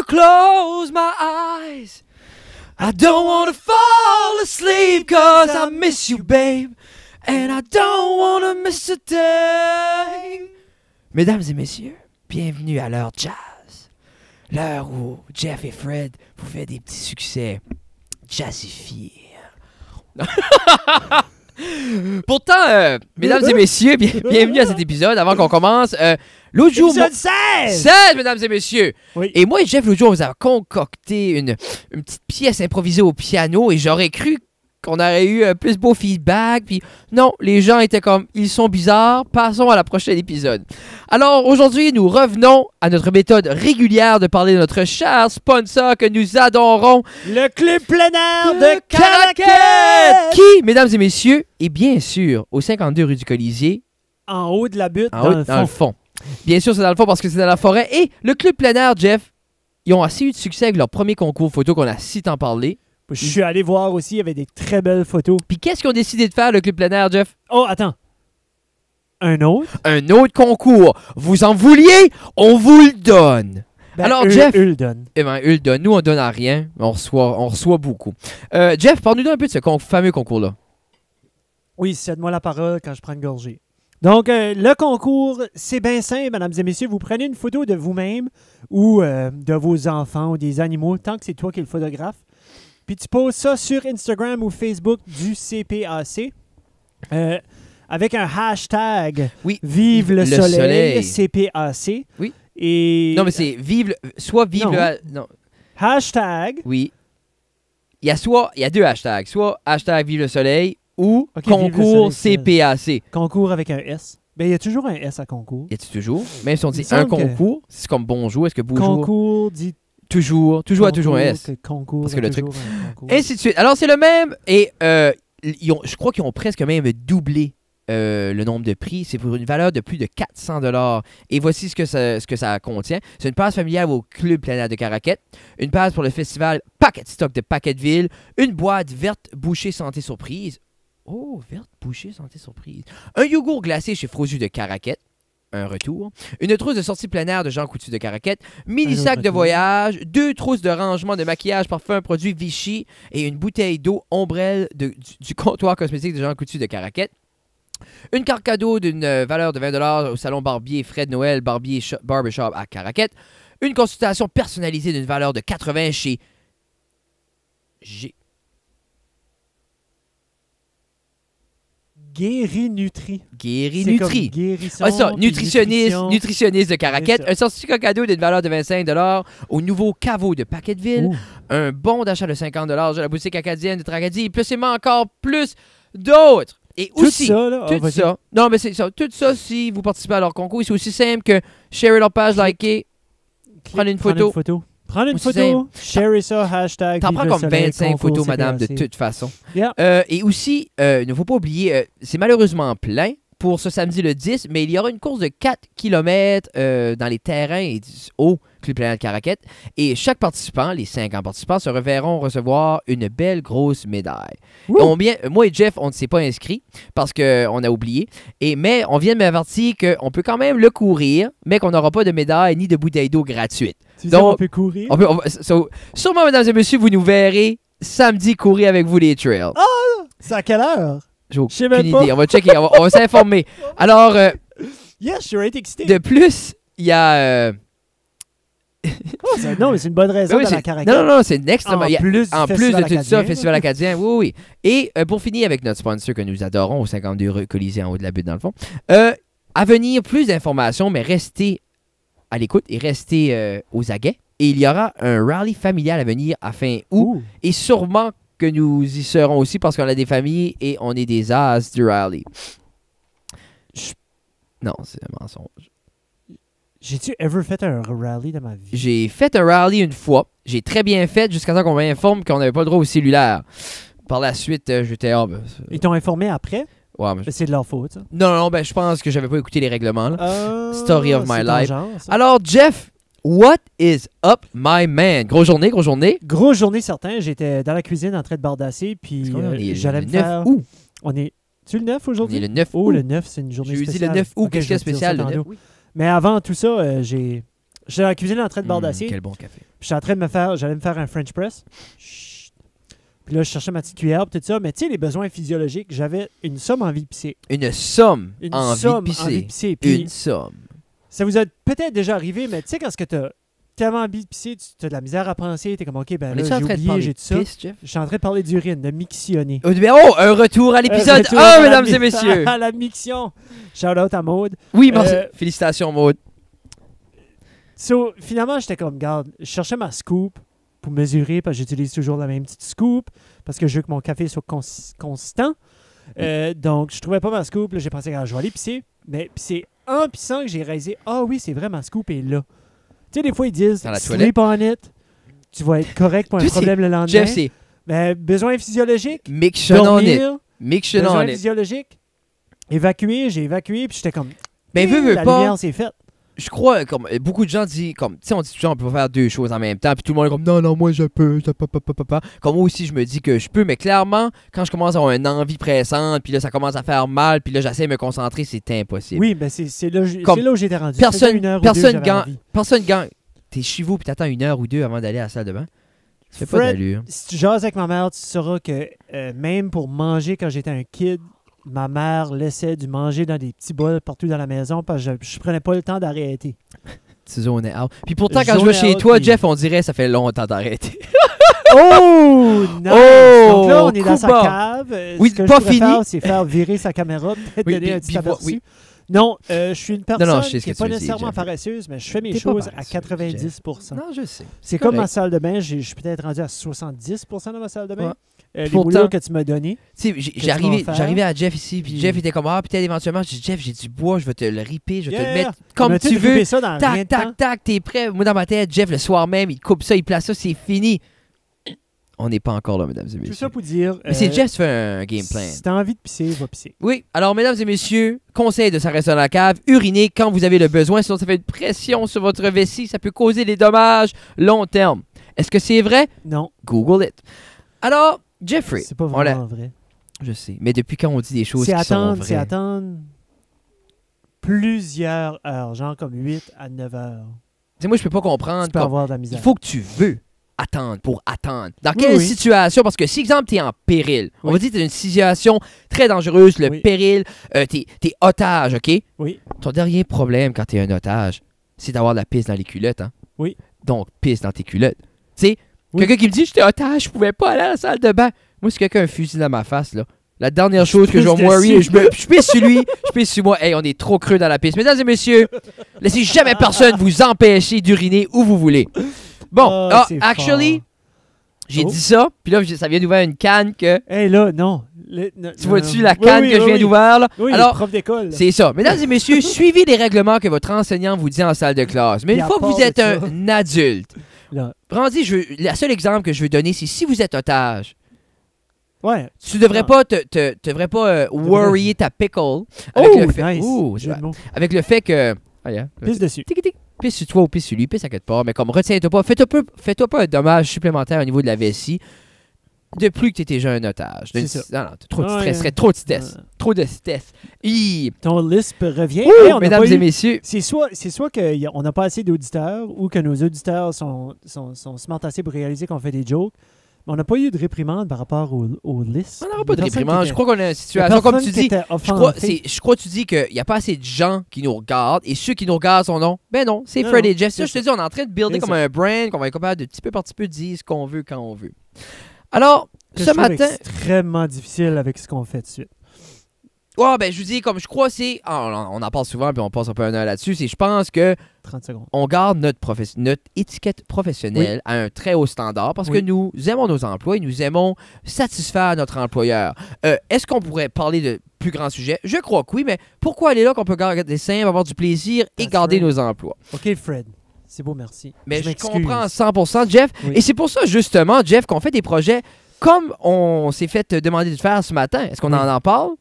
close my eyes, I don't wanna fall asleep, cause I miss you, babe, and I don't wanna miss a thing. Mesdames et messieurs, bienvenue à l'heure jazz. L'heure où Jeff et Fred vous font des petits succès jazzifiés. Pourtant, mesdames et messieurs, bienvenue à cet épisode. Avant qu'on commence, l'autre jour... Épisode 16! 16, mesdames et messieurs! Oui. Et moi et Jeff, l'autre jour, on vous a concocté une petite pièce improvisée au piano et j'aurais cru qu'on aurait eu plus beau feedback. Puis non, les gens étaient comme, ils sont bizarres, passons à la prochaine épisode. Alors aujourd'hui, nous revenons à notre méthode régulière de parler de notre cher sponsor que nous adorons, Le Club plein air de Caraquet, Caraquet! qui, mesdames et messieurs, est bien sûr au 52 rue du Colisée, En haut de la butte, en dans haut, le dans fond. le fond. Bien sûr, c'est dans le fond parce que c'est dans la forêt. Et le Club plein air, Jeff, ils ont assez eu de succès avec leur premier concours photo qu'on a si tant parlé. Je suis allé voir aussi, il y avait des très belles photos. Puis qu'est-ce qu'ils ont décidé de faire, le Club plein air, Jeff? Oh, attends. Un autre? Un autre concours. Vous en vouliez? On vous le donne. Ben, Alors, eux- Jeff- eux le donnent. Eh bien, eux le donnent. Nous, on donne à rien. On reçoit beaucoup. Jeff, parle-nous un peu de ce fameux concours-là. Oui, cède-moi la parole quand je prends une gorgée. Donc, le concours, c'est bien simple, mesdames et messieurs. Vous prenez une photo de vous-même ou de vos enfants ou des animaux, tant que c'est toi qui es le photographe. Puis tu poses ça sur Instagram ou Facebook du CPAC avec un hashtag Oui. Vive le soleil, CPAC. Oui. Et Non, mais c'est vive Non. non. hashtag Oui. Il y a deux hashtags. Soit hashtag Vive le soleil ou Ok, Vive le concours soleil, CPAC. concours avec un S. Ben, il y a toujours un S à concours. Y a-tu toujours? Même si on Il dit me semble un concours, c'est comme bonjour. Est-ce que bonjour? Concours dit Toujours a toujours un S. Concours Parce a que le toujours un concours. Ainsi de suite. Alors, c'est le même. Et je crois qu'ils ont presque même doublé le nombre de prix. C'est pour une valeur de plus de 400 $. Et voici ce que ça contient. C'est une passe familiale au Club plein air de Caraquet, une passe pour le festival Paquet Stock de Paquetteville, une boîte verte bouchée santé surprise. Oh, verte bouchée santé surprise. Un yogourt glacé chez Froju de Caraquet. Un retour. Une trousse de sortie plein air de Jean Coutu de Caraquet. Mini Un sac autre de retour. voyage. 2 trousses de rangement de maquillage, parfum, produits Vichy. Et une bouteille d'eau ombrelle du comptoir cosmétique de Jean Coutu de Caraquet. Une carte cadeau d'une valeur de 20 $ au salon Barbier Fred Noël Barbershop à Caraquet. Une consultation personnalisée d'une valeur de 80 chez Guéri-Nutri. Guéri C'est comme Nutri. guérison, Ah, ça, puis nutritionniste de Caraquet. C'est ça. Un certificat cadeau d'une valeur de 25 $ au nouveau caveau de Paquetteville. Ouh. Un bon d'achat de 50 $ de la boutique acadienne de Tracadie. Et plus et encore plus d'autres. Et Tout aussi, ça, là. tout ça. Non, mais c'est ça. Tout ça, si vous participez à leur concours, c'est aussi simple que share leur page, liker. Prendre une photo. Prendre une Aussi photo. Share ça, hashtag. T'en Vive prends le comme soleil, 25 concours photos, madame, de CPAC. toute façon. Yeah. Et aussi, il ne faut pas oublier, c'est malheureusement plein pour ce samedi le 10, mais il y aura une course de 4 km dans les terrains au Club plein air de Caraquet. Et chaque participant, les 50 participants, se reverront recevoir une belle grosse médaille. Ouh. Moi et Jeff, on ne s'est pas inscrit parce qu'on a oublié. Mais on vient de m'avertir qu'on peut quand même le courir, mais qu'on n'aura pas de médaille ni de bouteille d'eau gratuite. Tu sais, Donc, on peut courir. Sûrement, mesdames et messieurs, vous nous verrez samedi courir avec vous les trails. C'est à quelle heure? J'ai sais aucune même pas. idée. On va checker, on va s'informer. Alors, Yes, je suis right excité. de plus, il y a... Non, mais c'est une bonne raison oui, dans la c'est- Caraquet. non, c'est next. En Il y a- plus, du en plus festival de tout ça, acadien, Festival acadien, oui. Et pour finir avec notre sponsor que nous adorons au 52 rue Colisée en haut de la butte dans le fond, à venir, plus d'informations, mais restez à l'écoute et restez aux aguets. Et il y aura un rallye familial à venir à fin août. Ouh. Et sûrement que nous y serons aussi parce qu'on a des familles et on est des as du rallye. Non, c'est un mensonge. J'ai-tu ever fait un rallye dans ma vie? J'ai fait un rallye une fois. J'ai très bien fait jusqu'à temps qu'on m'informe qu'on n'avait pas le droit au cellulaire. Par la suite, j'étais... Ils t'ont informé après? ouais, mais C'est de leur faute, ça. non, ben je pense que j'avais pas écouté les règlements. Là. Story of my c'est ton life. genre, ça. Alors, Jeff, what is up, my man? Grosse journée, grosse journée. Grosse journée, certain. J'étais dans la cuisine en train de bardasser, puis Parce qu'on est j'allais le me 9 faire... août. On est... Tu le 9 On aujourd'hui? est le 9 Oh, août. le 9, c'est une journée Jeudi spéciale. le 9 août, Ok, qu'est-ce qu'il y a je vais te dire spécial ça le 9 tantôt. Mais avant tout ça, j'ai J'étais dans la cuisine en train de bardasser. Quel bon café. Puis j'étais en train de j'allais me faire un French press. Chut. Puis là, je cherchais ma petite cuillère et tout ça. Mais tu sais, les besoins physiologiques, j'avais une somme envie de pisser. Une somme Une envie somme de pisser. envie de pisser. Puis Une somme. ça vous a peut-être déjà arrivé, mais tu sais, quand t'as tellement envie de pisser, tu as de la misère à penser, t'es comme, OK, ben On là, est-tu en j'ai train de oublié, parler j'ai de tout ça. pisse, Jeff? Je suis en train de parler d'urine, de mixionner. Oh, un retour à l'épisode Retour 1, à la mesdames et messieurs. À la mixion. Shout out à Maude. Oui, merci. Félicitations, Maud. So, finalement, j'étais comme, regarde, je cherchais ma scoop pour mesurer, parce que j'utilise toujours la même petite scoop, parce que je veux que mon café soit consistant. Donc, je trouvais pas ma scoop. Là, j'ai pensé, je vais aller pisser. Mais c'est en pissant que j'ai réalisé, ah oui, c'est vrai, ma scoop est là. Tu sais, des fois, ils disent, Dans la sleep on it, tu vas être correct pour un Toi, problème le lendemain. Jeff, c'est Mais besoin physiologique, Miction on it. dormir, Miction besoin on it. physiologique, évacuer, j'ai évacué, puis j'étais comme, Ben, veux la pas. lumière, c'est faite. Je crois, comme beaucoup de gens disent, comme, tu sais, on dit toujours, on peut pas faire deux choses en même temps, puis tout le monde est comme, non, moi, je peux, pas. Comme moi aussi, je me dis que je peux, mais clairement, quand je commence à avoir une envie pressante, puis là, ça commence à faire mal, puis là, j'essaie de me concentrer, c'est impossible. Oui, ben c'est là, Comme là où j'étais rendu. personne- Ça faisait une heure ou deux, personne j'avais gagne. envie. Personne gagne. T'es chez vous, puis t'attends une heure ou deux avant d'aller à la salle de bain. Ça fait pas Fred, d'allure. Si tu jases avec ma mère, tu sauras que même pour manger quand j'étais un kid, ma mère laissait du manger dans des petits bols partout dans la maison parce que je prenais pas le temps d'arrêter. Tu zones out. Puis pourtant, quand je Zone vais chez out, toi, puis- Jeff, on dirait ça fait longtemps d'arrêter. Oh! Nice! Oh, Donc là, on est dans sa coup bas. cave. Oui, Ce que pas je pourrais fini. faire, c'est faire virer sa caméra, peut-être Oui, donner puis- un petit puis aperçu. oui. Non, je suis une personne je sais ce qui que n'est pas tu veux dire, nécessairement Jeff. paresseuse, mais je fais mes T'es pas choses à paresseuse, 90%. Non, je sais. C'est comme correct. ma salle de bain, je suis peut-être rendu à 70% dans ma salle de bain. Ouais. Les Pourtant- boulots que tu m'as donnés. Tu sais, tu vas en faire? j'arrivais à Jeff ici, puis Puis- Jeff était comme, peut-être éventuellement, je dis, Jeff, j'ai du bois, je vais te le ripper, je vais te le Yeah! mettre comme On a tu tout veux. coupé ça dans rien de Tac, temps. tac, tac, t'es prêt. Moi, dans ma tête, Jeff, le soir même, il coupe ça, il place ça, c'est fini. On n'est pas encore là, mesdames et Tout messieurs. ça pour dire. Mais c'est Jeff qui fait un game plan. Si t'as envie de pisser, va pisser. Oui, alors, mesdames et messieurs, conseil de s'arrêter dans la cave, urinez quand vous avez le besoin, sinon ça fait une pression sur votre vessie, ça peut causer des dommages long terme. Est-ce que c'est vrai? Non, Google it. Alors, Jeffrey, c'est pas on l'a- vraiment vrai. je sais, mais depuis quand on dit des choses C'est qui sont attendre, c'est vraies? attendre plusieurs heures, genre comme 8 à 9 heures. Tu sais, moi, je peux pas comprendre. Tu peux comme- avoir de la Il misère. faut que tu veux attendre pour attendre. Dans Oui, quelle oui. situation? Parce que si, exemple, tu es en péril, on Oui. va dire que tu es dans une situation très dangereuse, le Oui. péril, tu es otage, OK? Oui, Ton dernier problème quand tu es un otage, c'est d'avoir de la pisse dans les culottes. Hein? Oui. Donc, pisse dans tes culottes. Tu sais, Oui. quelqu'un qui me dit j'étais otage, je pouvais pas aller à la salle de bain. Moi, si quelqu'un a un fusil dans ma face, là, la dernière chose que je vais pisse me worry, dessus. je pisse sur lui, je pisse sur moi. Hey, on est trop creux dans la pisse. Mesdames et messieurs, laissez jamais personne vous empêcher d'uriner où vous voulez. Bon, Ah, c'est actually, fort. j'ai Oh. dit ça, puis là, ça vient d'ouvrir une canne que. Hey là, non. Tu vois-tu la canne que je viens oui. d'ouvrir, là? Oui, Alors, le prof d'école. là. c'est ça. Mesdames et messieurs, suivez les règlements que votre enseignant vous dit en salle de classe. Mais Puis une à fois que part vous de êtes ça- un adulte, Là. Randy, le seul exemple que je veux donner, c'est si vous êtes otage, Ouais. tu devrais Ah. pas te devrais pas worryer ta pickle avec Oh, le fait, nice. Ouh, Jeu de mots. avec le fait que ah, yeah. Pisse dessus. Tic, tic. Pisse sur toi ou pisse sur lui, pisse à quelque part, mais comme retiens-toi pas, fais-toi pas un dommage supplémentaire au niveau de la vessie. De plus que tu étais déjà un otage. C'est ça. Non, t'as trop de Ouais. stress, trop de stress. Ouais. Trop de stress. Hi. Ton lisp revient. Ouh, Hey, on n'a mesdames pas et eu- messieurs, C'est soit qu'on n'a pas assez d'auditeurs ou que nos auditeurs sont smart assez pour réaliser qu'on fait des jokes. Mais on n'a pas eu de réprimande par rapport au list. on n'aura pas de réprimande. Je crois qu'on a une situation, Personne comme tu qui dis, était je crois, offensé. je crois que tu dis qu'il n'y a pas assez de gens qui nous regardent et ceux qui nous regardent sont non. Ben non, c'est Non, Fred non, et Jeff. Ça, c'est je te dis, on est en train de builder C'est comme ça. un brand, qu'on va être capable de petit peu par petit peu dire ce qu'on veut quand on veut. Alors, Que ce je trouve matin, extrêmement difficile avec ce qu'on fait de suite. ben, je vous dis, comme je crois, c'est. On en parle souvent puis on passe un peu un heure là-dessus. C'est je pense que 30 secondes. on garde notre étiquette professionnelle à un très haut standard parce que Oui. nous aimons nos emplois et nous aimons satisfaire notre employeur. Est-ce qu'on pourrait parler de plus grands sujets? Je crois que oui, mais pourquoi aller là qu'on peut garder simple, avoir du plaisir et That's garder right. nos emplois? OK, Fred. C'est beau, merci. Mais je m'excuse. comprends 100%, Jeff. Oui. Et c'est pour ça, justement, Jeff, qu'on fait des projets comme on s'est fait demander de faire ce matin. Est-ce qu'on Oui. en parle?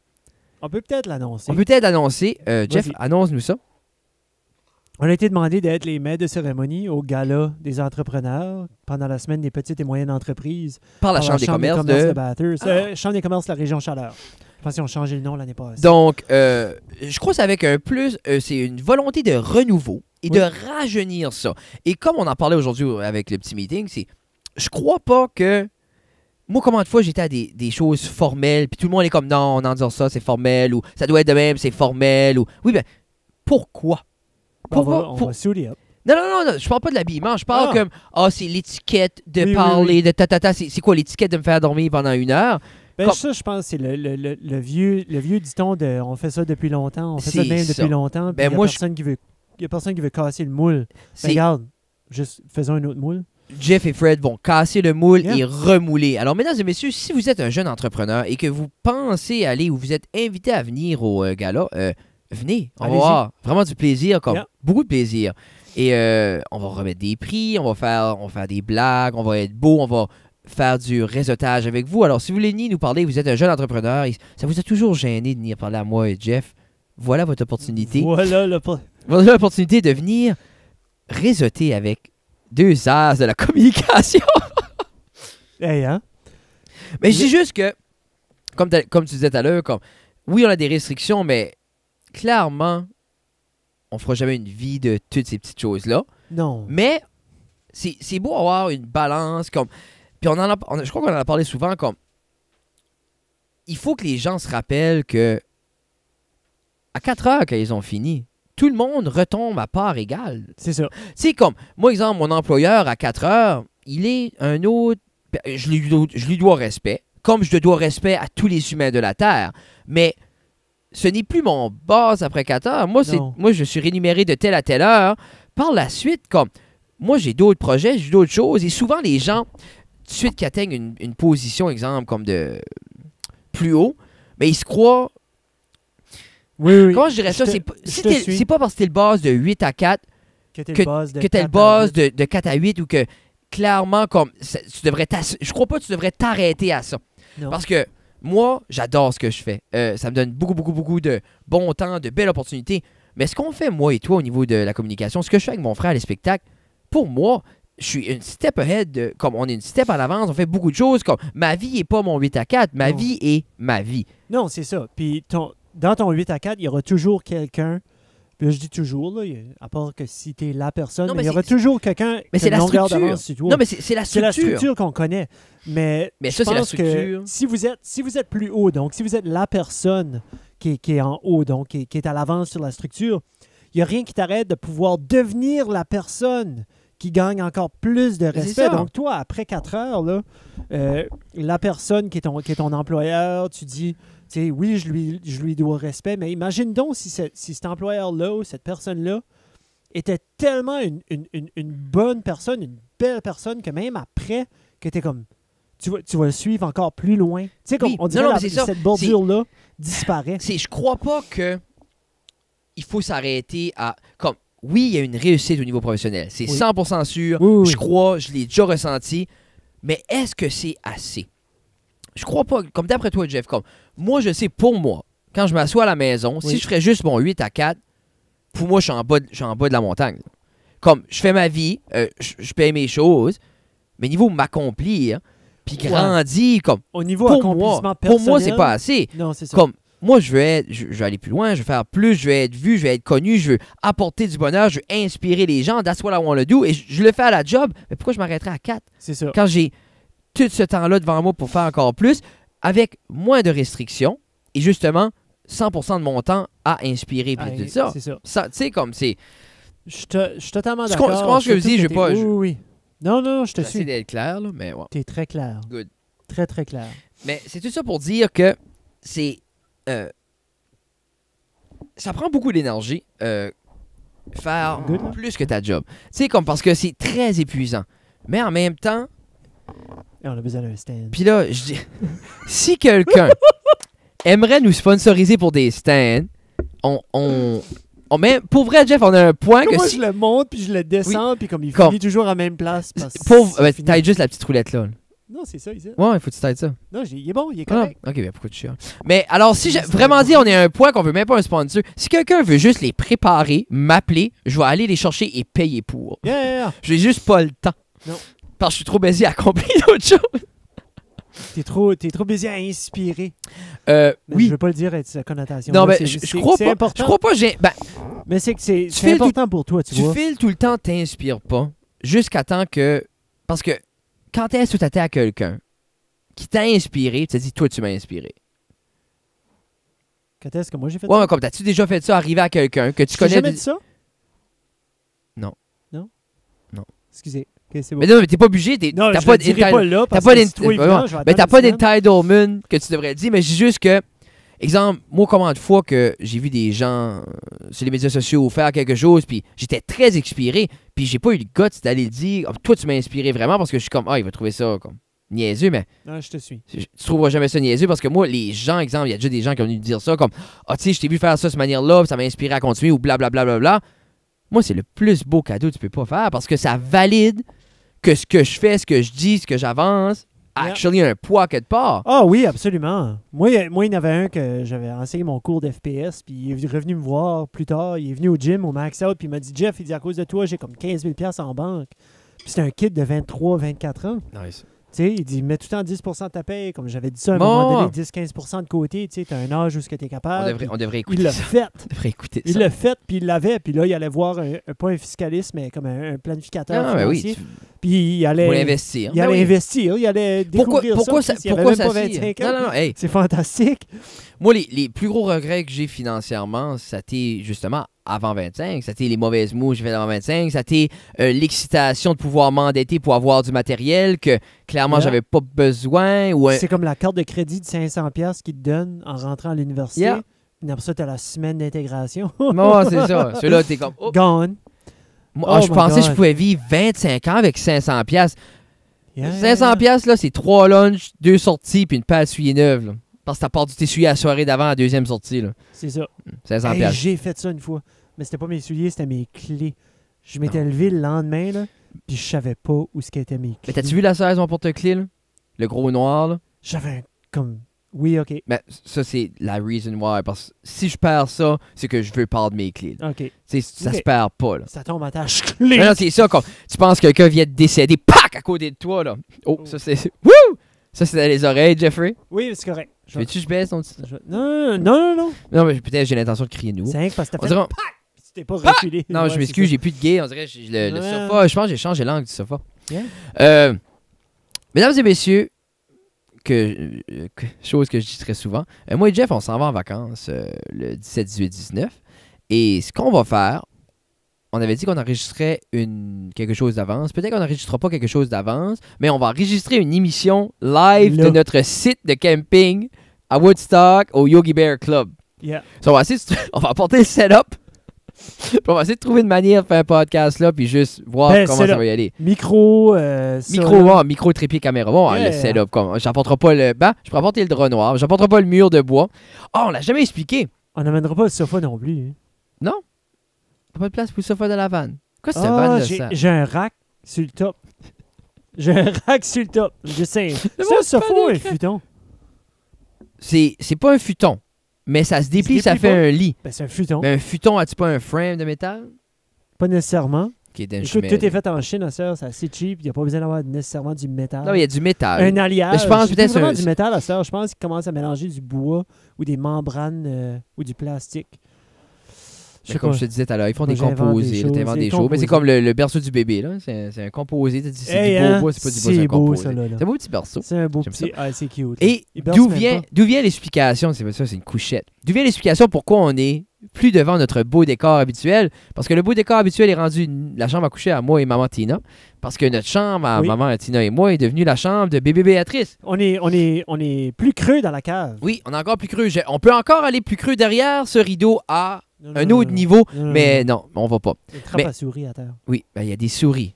On peut peut-être l'annoncer. On peut peut-être annoncer. Jeff, Vas-y. annonce-nous ça. On a été demandé d'être les maîtres de cérémonie au gala des entrepreneurs pendant la semaine des petites et moyennes entreprises. Par la par Chambre des commerces de... Bathurst. Chambre des commerces de la région Chaleur. Je pense qu'ils ont changé le nom l'année passée. Donc, je crois que c'est avec un plus, c'est une volonté de renouveau et de rajeunir ça. Et comme on en parlait aujourd'hui avec le petit meeting, c'est je crois pas que moi, combien de fois j'étais à des choses formelles, puis tout le monde est comme non, on en dit ça, c'est formel, ou ça doit être de même, c'est formel, ou oui, ben pourquoi? On va suit up. Non, je parle pas de l'habillement, je parle comme c'est l'étiquette de parler, oui. de tatata, c'est quoi l'étiquette de me faire dormir pendant 1 heure? Ben ça, je pense, c'est le vieux dicton de on fait ça depuis longtemps, on fait ça de même depuis longtemps, puis il y a personne qui veut casser le moule. Ben, regarde, juste faisons un autre moule. Jeff et Fred vont casser le moule et remouler. Alors, mesdames et messieurs, si vous êtes un jeune entrepreneur et que vous pensez aller ou vous êtes invité à venir au gala, venez, on va avoir vraiment du plaisir, beaucoup de plaisir. Et on va remettre des prix, on va faire des blagues, on va être beau, on va faire du réseautage avec vous. Alors, si vous voulez venir nous parler, vous êtes un jeune entrepreneur et ça vous a toujours gêné de venir parler à moi et Jeff, voilà votre opportunité. Voilà l'opportunité de venir réseauter avec 2 as de la communication. Hey, hein? Mais je dis juste que, comme tu disais tout à l'heure, oui, on a des restrictions, mais clairement, on fera jamais une vie de toutes ces petites choses-là. Non. Mais c'est beau avoir une balance. Puis je crois qu'on en a parlé souvent. Il faut que les gens se rappellent que à 4 heures, quand ils ont fini, tout le monde retombe à part égale. C'est ça. Tu sais, comme, moi, exemple, mon employeur, à 4 heures, il est un autre... Je lui dois respect, comme je dois respect à tous les humains de la Terre. Mais ce n'est plus mon boss après 4 heures. Moi, je suis rémunéré de telle à telle heure. Par la suite, moi, j'ai d'autres projets, j'ai d'autres choses. Et souvent, les gens, tout de suite qui atteignent une position, exemple, comme de plus haut, mais ils se croient... Oui. Comment je dirais ça? C'est pas parce que t'es le boss de 8 à 4 que t'es le boss de 4 à 8 ou que clairement, je crois pas que tu devrais t'arrêter à ça. Non. Parce que moi, j'adore ce que je fais. Ça me donne beaucoup de bon temps, de belles opportunités. Mais ce qu'on fait, moi et toi, au niveau de la communication, ce que je fais avec mon frère, les spectacles, pour moi, je suis une step ahead, comme on est une step à l'avance, on fait beaucoup de choses. Comme ma vie n'est pas mon 8 à 4, ma vie est ma vie. Non, c'est ça. Puis dans ton 8 à 4, il y aura toujours quelqu'un, puis je dis toujours, là, à part que si tu es la personne, mais il y aura toujours quelqu'un qui a une longueur d'avance sur toi. Non, mais c'est la structure. C'est la structure qu'on connaît. Mais ça, c'est la structure. Que si vous êtes plus haut, donc si vous êtes la personne qui est en haut, donc qui est à l'avance sur la structure, il n'y a rien qui t'arrête de pouvoir devenir la personne qui gagne encore plus de respect. Donc toi, après 4 heures, là, la personne qui est ton employeur, tu dis... T'sais, oui, je lui dois respect, mais imagine donc si cet employeur-là ou cette personne-là était tellement une bonne personne, une belle personne, que même après, que t'es comme, tu vas le suivre encore plus loin. Tu sais, on dirait cette bordure-là disparaît. Je crois pas que il faut s'arrêter à... Oui, il y a une réussite au niveau professionnel. C'est 100% sûr. Oui. Je crois, je l'ai déjà ressenti. Mais est-ce que c'est assez? Je crois pas, comme d'après toi, Jeff, moi, je sais, pour moi, quand je m'assois à la maison, si je ferais juste mon 8 à 4, pour moi, je suis en bas de la montagne. Comme, je fais ma vie, je paye mes choses, mais niveau m'accomplir, puis grandir, au niveau accomplissement personnel, pour moi, c'est pas assez. Non, c'est ça. Comme, moi, je veux aller plus loin, je veux faire plus, je veux être vu, je veux être connu, je veux apporter du bonheur, je veux inspirer les gens, that's what I want to do, et je le fais à la job, mais pourquoi je m'arrêterais à 4? C'est ça. Quand j'ai tout ce temps-là devant moi pour faire encore plus, avec moins de restrictions et justement 100% de mon temps à inspirer puis tout ça. C'est ça. Tu sais, comme c'est... Je suis totalement d'accord. Je comprends ce que je dis, je vais pas... Oui. Non, je te suis. J'essaie d'être clair, là, mais ouais. T'es très clair. Good. Très, très clair. Mais c'est tout ça pour dire que c'est... ça prend beaucoup d'énergie faire plus que ta job. Tu sais, comme parce que c'est très épuisant. Mais en même temps... Et on a besoin d'un stand. Puis là, je dis... si quelqu'un aimerait nous sponsoriser pour des stands, mais pour vrai, Jeff, on a un point que moi, je le monte, puis je le descends, puis comme il finit toujours à la même place. T'aides juste la petite roulette là. Non, c'est ça, Isa. Ouais, il faut que tu t'aides ça. Non, il est bon, il est correct. Ok, ben pourquoi tu chiales? Mais alors, si j'ai vraiment dit, on est à un point qu'on veut même pas un sponsor. Si quelqu'un veut juste les préparer, m'appeler, je vais aller les chercher et payer pour. Yeah. J'ai juste pas le temps. Non. Parce que je suis trop baisé à accomplir d'autres choses. T'es trop busy à inspirer. Oui. Je veux pas le dire avec sa connotation. Non, mais je crois pas. Important. Je crois pas. Mais c'est que c'est files important pour toi, tu Tu vois. files tout le temps, t'inspires pas, jusqu'à temps que... Parce que quand est-ce que tu t'attends à quelqu'un qui t'a inspiré, tu te dis, toi, tu m'as inspiré. Quand est-ce que moi j'ai fait Ouais, ça? mais comme t'as-tu déjà fait ça, arriver à quelqu'un que tu Tu t'as connais... jamais dit ça? Non. Non? Non. Excusez. Ok, c'est bon. Mais non, mais t'es pas obligé, Non, t'as je pas le dirai pas là, t'as parce pas que c'est trop évident, je vais mais t'as attendre pas une semaine. d'entitlement que tu devrais dire, mais je dis juste que, exemple, moi, combien de fois que j'ai vu des gens sur les médias sociaux faire quelque chose, puis j'étais très inspiré, puis j'ai pas eu le guts d'aller le dire. Toi, tu m'as inspiré vraiment parce que je suis comme, il va trouver ça comme niaiseux, mais Non, je te suis. tu trouveras jamais ça niaiseux parce que moi, les gens, exemple, il y a déjà des gens qui ont venu me dire ça, comme, tu sais, je t'ai vu faire ça de cette manière-là, puis ça m'a inspiré à continuer, ou blablabla. Bla, bla, bla, bla. Moi, c'est le plus beau cadeau que tu peux pas faire parce que ça valide que ce que je fais, ce que je dis, ce que j'avance, actually un poids quelque part. Ah oui, absolument. Moi, il y en avait un que j'avais enseigné mon cours d'FPS, puis il est revenu me voir plus tard. Il est venu au gym, au max out, puis il m'a dit, Jeff, il dit, à cause de toi, j'ai comme 15 000 $ en banque. Puis c'était un kid de 23, 24 ans. Nice. Tu sais, il dit, mets tout le temps 10 % de ta paye. Comme j'avais dit ça à un Bon. moment donné, 10-15 % de côté. Tu sais, t'as un âge où tu es capable. On devrait écouter Il l'a ça. fait. On devrait écouter Il ça. l'a fait, puis il l'avait. Puis là, il allait voir pas un fiscaliste, mais comme un planificateur Non, mais oui, financier. Puis il allait, pour l'investir. il allait investir, il allait découvrir Pourquoi ça. ça, puis il avait pourquoi même ça pas s'y- 25 ans. Non, hey, C'est fantastique. moi, les plus gros regrets que j'ai financièrement, c'était justement avant 25. C'était les mauvaises moves que j'ai fait avant 25. C'était l'excitation de pouvoir m'endetter pour avoir du matériel que clairement, Yeah. j'avais pas besoin. Ou C'est comme la carte de crédit de 500 $ qu'ils te donnent en rentrant à l'université. Yeah. Puis après ça, tu as la semaine d'intégration. Non, c'est ça. Celui-là, t'es comme... oh. Gone. Moi, Oh je my pensais que je God. pouvais vivre 25 ans avec 500 pièces. Yeah. 500 pièces là, c'est 3 lunchs, 2 sorties puis une paire d'essuie neuve là. Parce que t'as pas dû t'essuyer à la soirée d'avant à la deuxième sortie là. C'est ça. 500 Hey, pièces. j'ai fait ça une fois. Mais c'était pas mes souliers, c'était mes clés. Je m'étais levé le lendemain, là, puis je savais pas où ce qu'étaient mes clés. Mais t'as-tu vu la 16 mon porte-clés là? Le gros noir là? J'avais un, comme... Oui, OK. Mais ça c'est la reason why. Parce que si je perds ça, c'est que je veux perdre mes clés. Là. OK. Tu sais, ça Ok. se perd pas là. Ça tombe à tâche clé. Non, non, c'est ça comme tu penses que quelqu'un vient de décéder, pac à côté de toi là. Oh, ça c'est. Wouh! Ça c'est dans les oreilles, Jeffrey. Oui, c'est correct. Veux-tu que je baisse ton petit. Non. Non, mais peut-être j'ai l'intention de crier nous. C'est rien que parce que On t'as fait... dirait- Puis tu t'es pas reculé. Non, Ouais, je c'est m'excuse, ça. j'ai plus de gay. On dirait que le Ouais. sofa. Je pense que j'ai changé l'angle du sofa. Yeah. Mesdames et messieurs, chose que je dis très souvent, moi et Jeff, on s'en va en vacances le 17, 18, 19. Et ce qu'on va faire, on avait dit qu'on enregistrait quelque chose d'avance. Peut-être qu'on n'enregistrera pas quelque chose d'avance, mais on va enregistrer une émission live Là. de notre site de camping à Woodstock au Yogi Bear Club. Yeah. So, on va apporter le setup. Puis on va essayer de trouver une manière de faire un podcast là, puis juste voir Ben, comment ça setup. va y aller. Micro, ça, Micro, là. micro trépied caméra. Bon, Yeah. le setup. J'apporterai pas le banc, je peux apporter le drap noir, j'apporterai pas le mur de bois. Oh, on l'a jamais expliqué. On n'amènera pas le sofa non plus. Hein. Non? T'as pas de place pour le sofa de la vanne. Quoi, c'est Ah, vanne de j'ai ça? j'ai un rack sur le top. J'ai un rack sur le top. Je sais. C'est monde un sofa ou un panique. futon? C'est pas un futon, mais ça se déplie, ça déplie fait pas? un lit. Ben, c'est un futon. Mais un futon, as-tu pas un frame de métal? Pas nécessairement. Qui est d'un Écoute, chemin. tout est fait en Chine, à ça. C'est assez cheap. Il n'y a pas besoin d'avoir nécessairement du métal. Non, il y a du métal. Un alliage. Mais je pense peut-être vraiment un- du métal à ça. Je pense qu'il commence à mélanger du bois ou des membranes ou du plastique. Je Mais sais comme pas. je te disais tout à l'heure, ils font Moi, des j'invente composés. des là, t'inventes choses, des des choses. Mais c'est composés. comme le berceau du bébé. Là. C'est un composé. T'as dit, c'est Hey, du beau hein, bois, c'est pas du bois, c'est un c'est beau, composé. ça, là. C'est un beau petit berceau. C'est un beau J'aime petit. Ah, c'est cute. Et Il berce d'où même vient, pas. d'où vient l'explication? C'est pas ça, c'est une couchette. D'où vient l'explication pourquoi on est plus devant notre beau décor habituel? Parce que le beau décor habituel est rendu la chambre à coucher à moi et maman Tina. Parce que notre chambre à Oui. maman Tina et moi est devenue la chambre de bébé Béatrice. On est plus creux dans la cave. Oui, on est encore plus creux. On peut encore aller plus creux derrière ce rideau à Non, un non, autre non, niveau, non, mais non, on va pas. Il trappe mais- à souris à terre. Oui, ben, il y a des souris.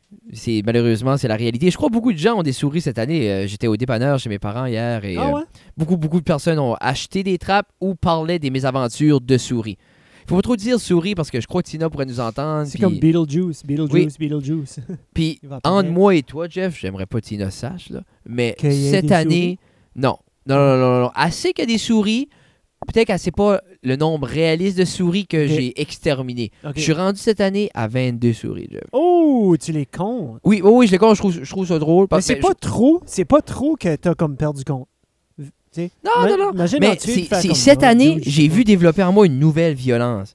Malheureusement, c'est la réalité. Je crois que beaucoup de gens ont des souris cette année. J'étais au dépanneur chez mes parents hier et Ah ouais? beaucoup de personnes ont acheté des trappes ou parlaient des mésaventures de souris. Il faut pas trop dire souris parce que je crois que Tina pourrait nous entendre. C'est puis- comme Beetlejuice. Oui. Beetlejuice. Puis Il va entre apparaître. moi et toi, Jeff, j'aimerais pas que Tina sache, là, mais Qu'il y ait cette des année, non. Non. Elle sait qu'il y a des souris. Peut-être qu'elle sait pas le nombre réaliste de souris que Ok. j'ai exterminé. Ok. Je suis rendu cette année à 22 souris, Jeff. Oh, tu les comptes. Oui, je les compte, je trouve ça drôle. Mais parce c'est que pas trop que t'as comme perdu compte. Tu sais, Non. Imagine Mais entier de faire c'est comme, cette oh, année, dude, je j'ai sais vu développer en moi une nouvelle violence.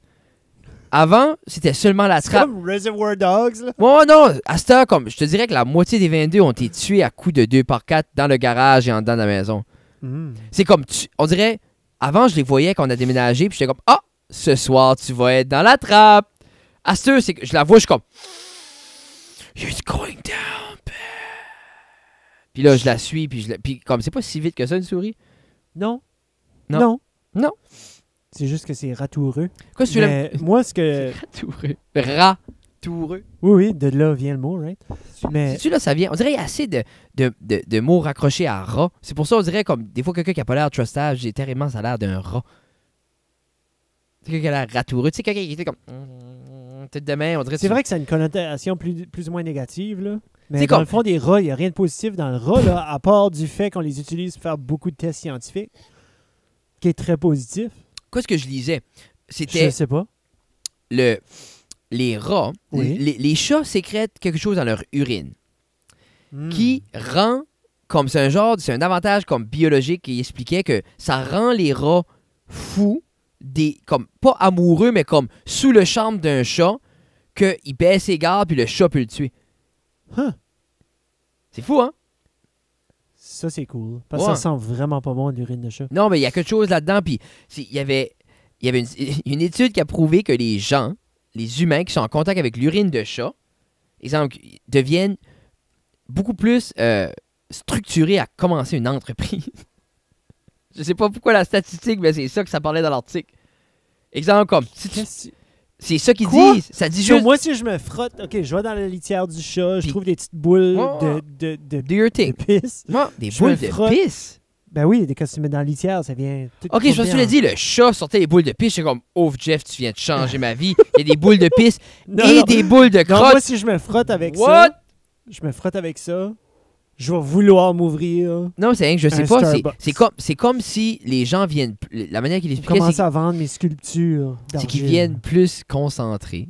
Avant, c'était seulement la C'est trappe. comme Reservoir Dogs, là. Ouais, non, à cette heure, comme, je te dirais que la moitié des 22 ont été tués à coups de 2x4 dans le garage et en dedans de la maison. C'est comme, on dirait, avant, je les voyais quand on a déménagé, puis j'étais comme, ah, ce soir, tu vas être dans la trappe. À cette heure, c'est que je la vois, je suis comme, you're going down, babe. Puis là, je la suis, puis comme, c'est pas si vite que ça, une souris. Non. Non. Non. Non. C'est juste que c'est ratoureux. Quoi, tu Mais moi, ce que... Ratoureux. Ratoureux. Oui, de là vient le mot, right? Mais Sais-tu, là, ça vient. On dirait qu'il y a assez de mots raccrochés à rat. C'est pour ça, on dirait comme des fois quelqu'un qui a pas l'air trustable, j'ai terriblement ça a l'air d'un rat. C'est quelqu'un qui a l'air ratoureux. Tu sais, quelqu'un qui était comme. Tête de main, on dirait. c'est vrai que ça a une connotation plus ou moins négative, là. Mais C'est dans comme- le fond, des rats, il n'y a rien de positif dans le rat, là, à part du fait qu'on les utilise pour faire beaucoup de tests scientifiques, qui est très positif. Qu'est-ce que je lisais? Je C'était sais pas. les rats. Oui. Les chats sécrètent quelque chose dans leur urine qui rend. Comme c'est c'est un avantage comme biologique qui expliquait que ça rend les rats fous, comme pas amoureux, mais comme sous le charme d'un chat, qu'il baisse ses gardes puis le chat peut le tuer. Huh. C'est fou, hein? Ça, c'est cool. Parce que Ouais. ça sent vraiment pas bon, l'urine de chat. Non, mais il y a quelque chose là-dedans. Puis il y avait une étude qui a prouvé que les gens, les humains qui sont en contact avec l'urine de chat, exemple, deviennent beaucoup plus structurés à commencer une entreprise. Je sais pas pourquoi la statistique, mais c'est ça que ça parlait dans l'article. Exemple comme, c'est ça qu'ils Quoi? disent. Ça dit Sur juste moi, si je me frotte, OK, je vais dans la litière du chat, je Puis- trouve des petites boules Ouais. de do your thing. pisse. Ouais, des Je boules me de frotte. pisse. Ben oui, quand tu mets dans la litière, ça vient... tout Ok, je me crotter suis en- dit, le chat sortait les boules de pisse. J'étais comme, oh Jeff, tu viens de changer ma vie. Il y a des boules de pisse Non, et non. des boules de Non, crotte. moi, si je me frotte avec What? ça, je me frotte avec ça, je vais vouloir m'ouvrir. Non, c'est rien que je sais Un pas. Starbucks. C'est comme si les gens viennent. La manière qu'il Je expliquait, commence c'est à vendre mes sculptures c'est qu'ils d'argile. viennent plus concentrés.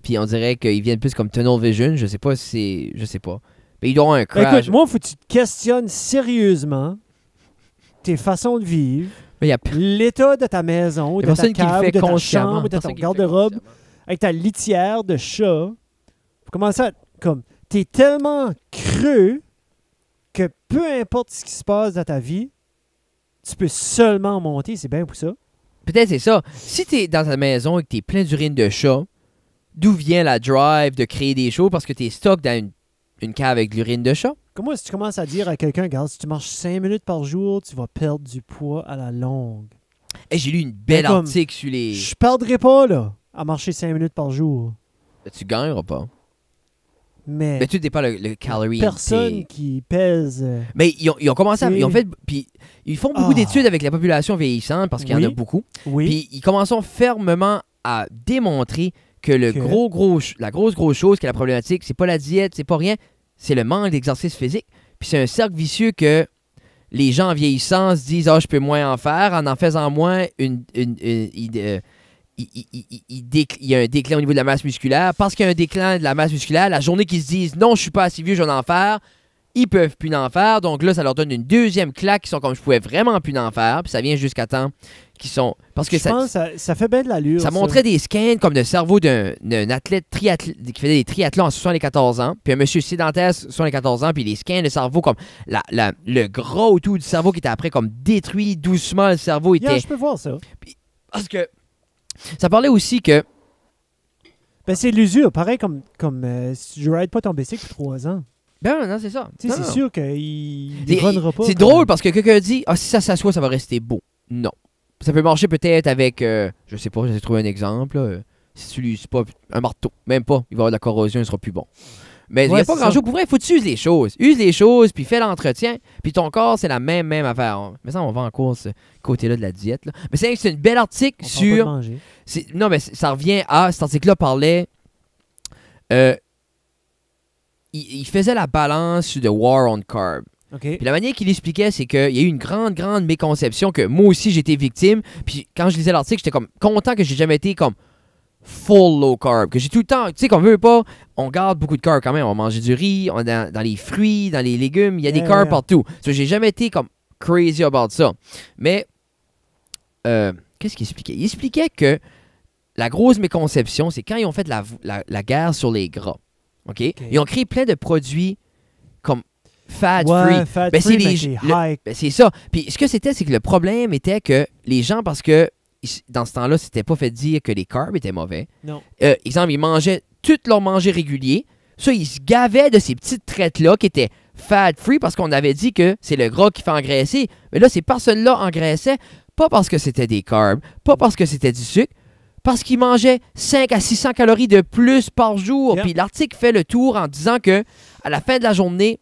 Puis on dirait qu'ils viennent plus comme tunnel vision. Je sais pas si c'est. Je sais pas. Mais ils doivent avoir un Ben, crash. écoute, moi, faut que tu te questionnes sérieusement tes façons de vivre, Mais il y a l'état de ta maison, y de a ta personne qui le cave, fait de ta consciemment. chambre, de Personne ton qui le fait garde-robe, consciemment. avec ta litière de chat. Faut commencer à... Comme, t'es tellement creux que peu importe ce qui se passe dans ta vie, tu peux seulement monter. C'est bien pour ça. Peut-être c'est ça. Si t'es dans ta maison et que t'es plein d'urine de chat, d'où vient la drive de créer des shows? Parce que t'es stock dans une cave avec de l'urine de chat. Comment si tu commences à dire à quelqu'un, regarde, si tu marches 5 minutes par jour, tu vas perdre du poids à la longue. Et j'ai lu une belle Mais comme- article sur les. Je perdrai pas, là, à marcher 5 minutes par jour. Tu gagneras pas. Mais Mais tu n'es pas le calorie personne intake. qui pèse... Mais ils ont commencé à. C'est- Ils ont fait. Puis ils font beaucoup Ah. d'études avec la population vieillissante parce qu'il y en a Oui. beaucoup. Oui. Puis ils commencent fermement à démontrer que la grosse chose qui est la problématique, c'est pas la diète, c'est pas rien, c'est le manque d'exercice physique. Puis c'est un cercle vicieux que les gens en vieillissant se disent je peux moins en faire. En faisant moins, il y a un déclin au niveau de la masse musculaire. Parce qu'il y a un déclin de la masse musculaire, la journée qu'ils se disent non, je suis pas assez vieux, je vais en faire, ils peuvent plus en faire. Donc là, ça leur donne une deuxième claque qui sont comme je pouvais vraiment plus en faire. Puis ça vient jusqu'à temps qu'ils sont. Parce que Je pense que ça fait bien de l'allure. ça montrait des scans comme le cerveau d'un athlète qui faisait des triathlons à 74 ans, puis un monsieur sédentaire à 74 ans, puis les scans de cerveau comme le gros tout du cerveau qui était après comme détruit doucement, le cerveau était. Yeah, je peux voir ça. Parce que ça parlait aussi que. Ben, c'est l'usure. Pareil comme si tu rides pas ton bicycle pour 3 ans. Ben non, c'est ça. Tu sais, Non, c'est non. sûr qu'il C'est- ne runnera pas. C'est drôle parce que quelqu'un dit si ça s'assoit, ça va rester beau. Non. Ça peut marcher peut-être avec, je sais pas, j'ai trouvé un exemple. Là, si tu l'uses pas, un marteau, même pas, il va y avoir de la corrosion, il sera plus bon. Mais il n'y Ouais, a pas c'est grand-chose. ça. Pour vrai, il faut que tu uses les choses. Use les choses, puis fais l'entretien. Puis ton corps, c'est la même affaire. Mais ça, on va encore ce côté-là de la diète. Là. Mais c'est un bel article On parle pas de sur. manger. Non, mais ça revient à. Cet article-là parlait. Il faisait la balance sur The War on Carb. OK. Puis la manière qu'il expliquait, c'est qu'il y a eu une grande méconception que moi aussi j'étais victime. Puis quand je lisais l'article, j'étais comme content que j'ai jamais été comme full low carb. Que j'ai tout le temps, tu sais, qu'on veut pas, on garde beaucoup de carbs quand même. On mange du riz, on est dans les fruits, dans les légumes, il y a des Yeah, carbs yeah. partout. So, j'ai jamais été comme crazy about ça. Mais, qu'est-ce qu'il expliquait? Il expliquait que la grosse méconception, c'est quand ils ont fait la guerre sur les gras. OK? Ils ont créé plein de produits comme fat-free. Ben, c'est ben, c'est ça. Puis ce que c'était, c'est que le problème était que les gens, parce que dans ce temps-là, c'était pas fait dire que les carbs étaient mauvais. Non. Exemple, ils mangeaient tout leur manger régulier. Ça, ils se gavaient de ces petites traites-là qui étaient fat-free parce qu'on avait dit que c'est le gras qui fait engraisser. Mais là, ces personnes-là engraissaient pas parce que c'était des carbs, pas parce que c'était du sucre, parce qu'ils mangeaient 5 à 600 calories de plus par jour. Yep. Puis l'article fait le tour en disant que à la fin de la journée,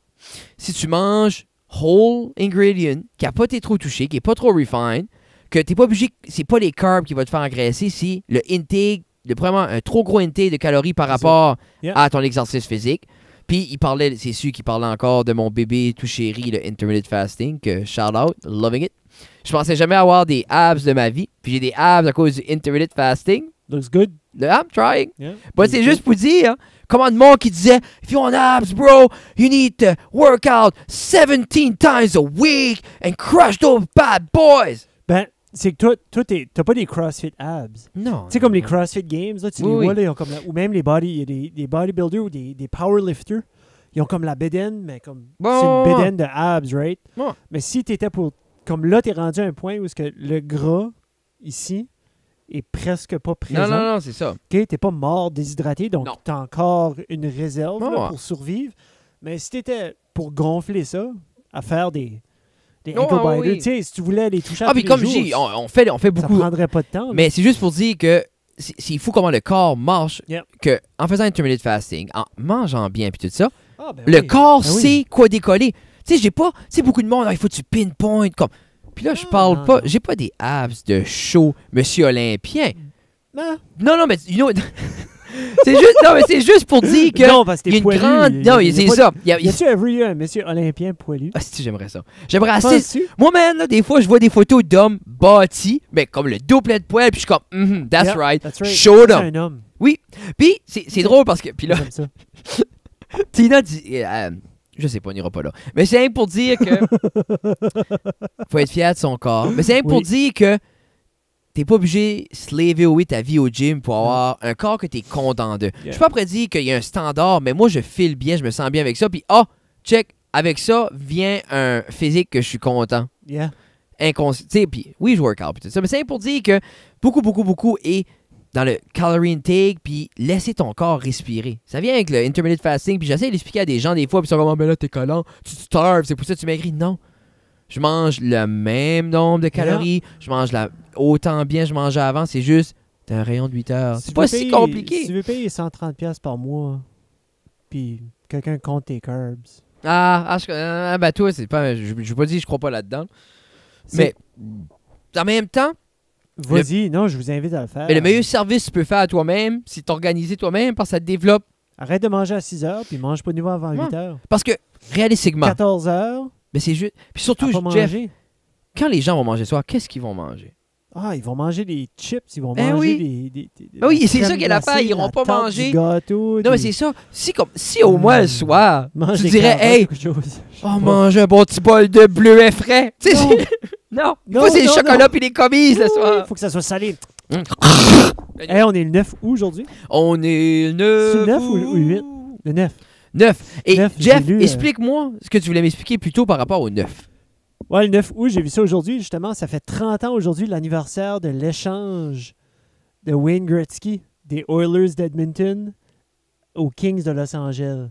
si tu manges whole ingredient, qui n'a pas été trop touché, qui n'est pas trop refined, que tu n'es pas obligé, c'est pas les carbs qui vont te faire engraisser, c'est le intake, vraiment un trop gros intake de calories par rapport à ton exercice physique. Puis il parlait, c'est sûr qu'il parlait encore de mon bébé tout chéri, le intermittent fasting, que shout out, loving it. Je pensais jamais avoir des abs de ma vie, puis j'ai des abs à cause du intermittent fasting. Looks good. I'm trying. Yeah. But c'est juste pour dire, comment de monde qui disait, if you want abs, bro, you need to work out 17 times a week and crush those bad boys. Ben, c'est que toi t'as pas des CrossFit abs. Non. Tu sais, comme les CrossFit Games, là, tu les Oui, vois, là, ils ont comme ou même les bodybuilders ou des powerlifters, ils ont comme la bédaine, mais comme c'est une bédaine de abs, right? Ouais. Mais si t'étais pour... Comme là, t'es rendu à un point où est-ce que le gras, ici, est presque pas présent. Non, c'est ça. OK, t'es pas mort, déshydraté, donc Non. t'as encore une réserve là, Ouais. pour survivre. Mais si t'étais pour gonfler ça, à faire des Ouais, ankle biters, oui. tu sais, si tu voulais les toucher à Ah, puis tous comme les je dis, jours, on fait ça beaucoup. prendrait pas de temps. Mais c'est juste pour dire que c'est fou comment le corps marche, Yep. que en faisant intermittent fasting, en mangeant bien puis tout ça, Ah, ben le oui. corps Ben oui. sait quoi décoller. Tu sais, j'ai pas, tu sais, beaucoup de monde, il faut que tu pinpoint comme. Puis là, je parle non, pas, non. j'ai pas des abs de show, monsieur Olympien. Non, Non, mais c'est juste pour dire que non, parce que il y a t'es une poilu. grande. Non, c'est ça. Y a-tu ever eu un monsieur olympien poilu? Ah, si, j'aimerais ça. J'aimerais assez. Penses-tu? Moi, man, là, des fois, je vois des photos d'hommes bâtis, mais comme le dos plein de poils, puis je suis comme, that's Yep, right. that's right. Show C'est them. un homme. Oui. Puis, c'est drôle parce que. Puis là, Comme ça. Tina dit. Je sais pas, on n'ira pas là. Mais c'est rien pour dire que. Faut être fier de son corps. Mais c'est rien pour Oui. dire que t'es pas obligé de slaver away ta vie au gym pour avoir un corps que t'es content de. Je suis pas prêt à dire qu'il y a un standard, mais moi, je file bien, je me sens bien avec ça. Puis, check, avec ça vient un physique que je suis content. Yeah. Inconscient. Tu sais, puis oui, je work out, puis tout ça. Mais c'est rien pour dire que beaucoup est dans le calorie intake, puis laisser ton corps respirer. Ça vient avec le intermittent fasting, puis j'essaie d'expliquer à des gens des fois, puis ils sont comme, ben là, t'es collant, tu te starves, c'est pour ça que tu maigris. Non. Je mange le même nombre de calories, je mange autant bien je mangeais avant, c'est juste, t'as un rayon de 8 heures. Si C'est tu pas veux si payer- compliqué. Si tu veux payer 130$ par mois, puis quelqu'un compte tes carbs. Ben toi, c'est pas, je veux pas dire, je crois pas là-dedans. Mais, en même temps, Vas-y, non, je vous invite à le faire. mais le meilleur service que tu peux faire à toi-même, c'est t'organiser toi-même parce que ça te développe. Arrête de manger à 6h, puis mange pas de nouveau avant Ouais. 8h. Parce que, réalistiquement, 14h, mais c'est juste. Puis surtout, à pas Jeff, manger. quand les gens vont manger ce soir, qu'est-ce qu'ils vont manger? Ah, ils vont manger des chips, ils vont Ben manger oui. des Ben oui, la c'est crème ça qui est l'affaire, glacée, ils iront la pas tarte, manger. du gâteau. Non, mais c'est ça. Si au moins le soir, mange tu des dirais, carottes hey, ou quelque chose. on mange un bon petit bol de bleuet frais. Tu sais, Non. non, il Non, faut c'est les non, chocolats non. puis les commises le Il soir. faut que ça soit salé. Hum. Hey, on est le 9 août aujourd'hui. On est le C'est 9 le 9 ou le 8? Le 9. 9. Et 9, Jeff, j'ai lu, explique-moi ce que tu voulais m'expliquer plus tôt par rapport au 9. Ouais, le 9 août, j'ai vu ça aujourd'hui. Justement, ça fait 30 ans aujourd'hui l'anniversaire de l'échange de Wayne Gretzky des Oilers d'Edmonton aux Kings de Los Angeles.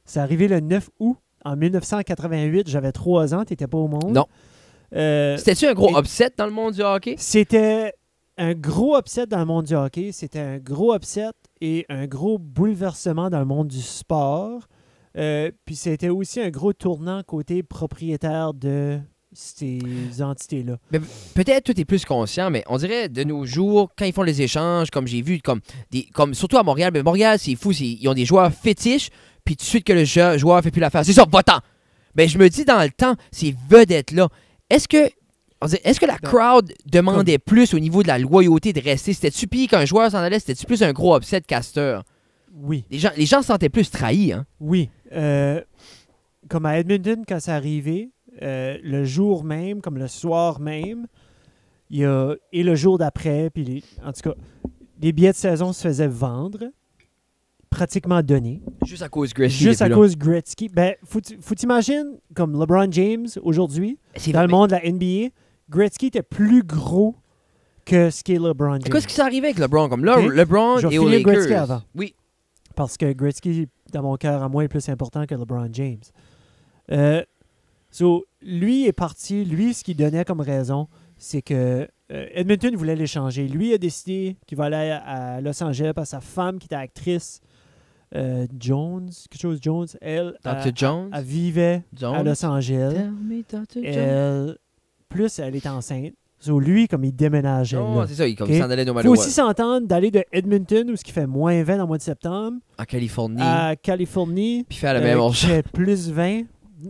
C'est arrivé le 9 août en 1988. J'avais 3 ans, t'étais pas au monde. Non. C'était-tu un gros et- upset dans le monde du hockey? C'était un gros upset dans le monde du hockey. C'était un gros upset et un gros bouleversement dans le monde du sport. Puis c'était aussi un gros tournant côté propriétaire de ces entités-là. Peut-être tout est plus conscient, mais on dirait de nos jours, quand ils font les échanges, comme j'ai vu, comme surtout à Montréal, mais Montréal, c'est fou, ils ont des joueurs fétiches, puis tout de suite que le joueur fait plus l'affaire. C'est ça, va-t'en! Ben, je me dis dans le temps, ces vedettes-là, est-ce que la crowd demandait plus au niveau de la loyauté de rester? C'était-tu pire qu'un joueur s'en allait? C'était-tu plus un gros upset caster? Oui. Les gens se sentaient plus trahis, hein? Oui. Comme à Edmonton, quand c'est arrivé, le jour même, comme le soir même, et le jour d'après, puis en tout cas, les billets de saison se faisaient vendre, pratiquement donnés. Juste à cause Gretzky. Juste à depuis cause Gretzky. Ben, faut t'imaginer, comme LeBron James, aujourd'hui, là. C'est dans le vrai. monde de la NBA, Gretzky était plus gros que ce qu'est LeBron James. Qu'est-ce qui s'est arrivé avec LeBron? Comme là, Ok. LeBron Je vais et aux finir Lakers. Gretzky avant. Oui. Parce que Gretzky, dans mon cœur à moi, est plus important que LeBron James. Lui est parti. Lui, ce qu'il donnait comme raison, c'est que Edmonton voulait l'échanger. Lui a décidé qu'il va aller à Los Angeles parce que sa femme, qui était actrice, Jones, quelque chose Jones, elle, Dr. Jones. elle vivait Jones. à Los Angeles. Tell me, Dr. Jones. Elle était enceinte. Lui, comme il déménageait. Oh, là. c'est ça, il comme Ok. s'en allait no Il matter faut what. aussi s'entendre d'aller de Edmonton, où ce qui fait moins 20 dans le mois de septembre, En Californie. à Californie, Puis faire la même qui chose. fait plus 20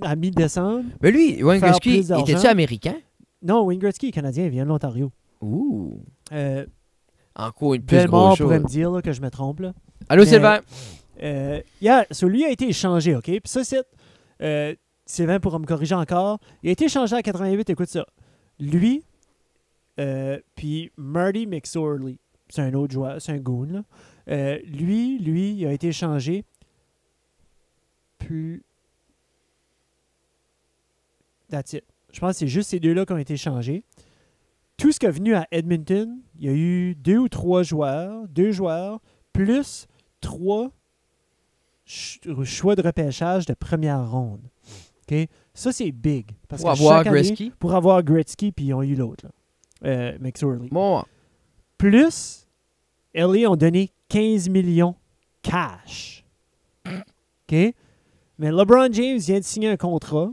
à mi-décembre. Mais lui, Wayne faire Gretzky, plus d'argent. était-tu américain? Non, Wayne Gretzky est canadien, il vient de l'Ontario. Ouh. Euh, Encore une plus Bellemare grosse pourrait chose. me dire là, que je me trompe. Là. Allô, Mais- Sylvain? Lui a été échangé, OK? Puis ça, c'est... Sylvain pourra me corriger encore. Il a été échangé à 88, écoute ça. Lui, puis Marty McSorley, c'est un autre joueur, c'est un goon, là. Lui, il a été échangé. Puis... That's it. Je pense que c'est juste ces deux-là qui ont été échangés. Tout ce qui est venu à Edmonton, il y a eu 2 ou 3 joueurs, 2 joueurs, plus 3 choix de repêchage de première ronde. OK? Ça, c'est big. Parce Pour que avoir chaque année, Gretzky. pour avoir Gretzky, puis ils ont eu l'autre, là. McSorley. Bon, Plus, LA ont donné 15 millions cash. OK? Mais LeBron James vient de signer un contrat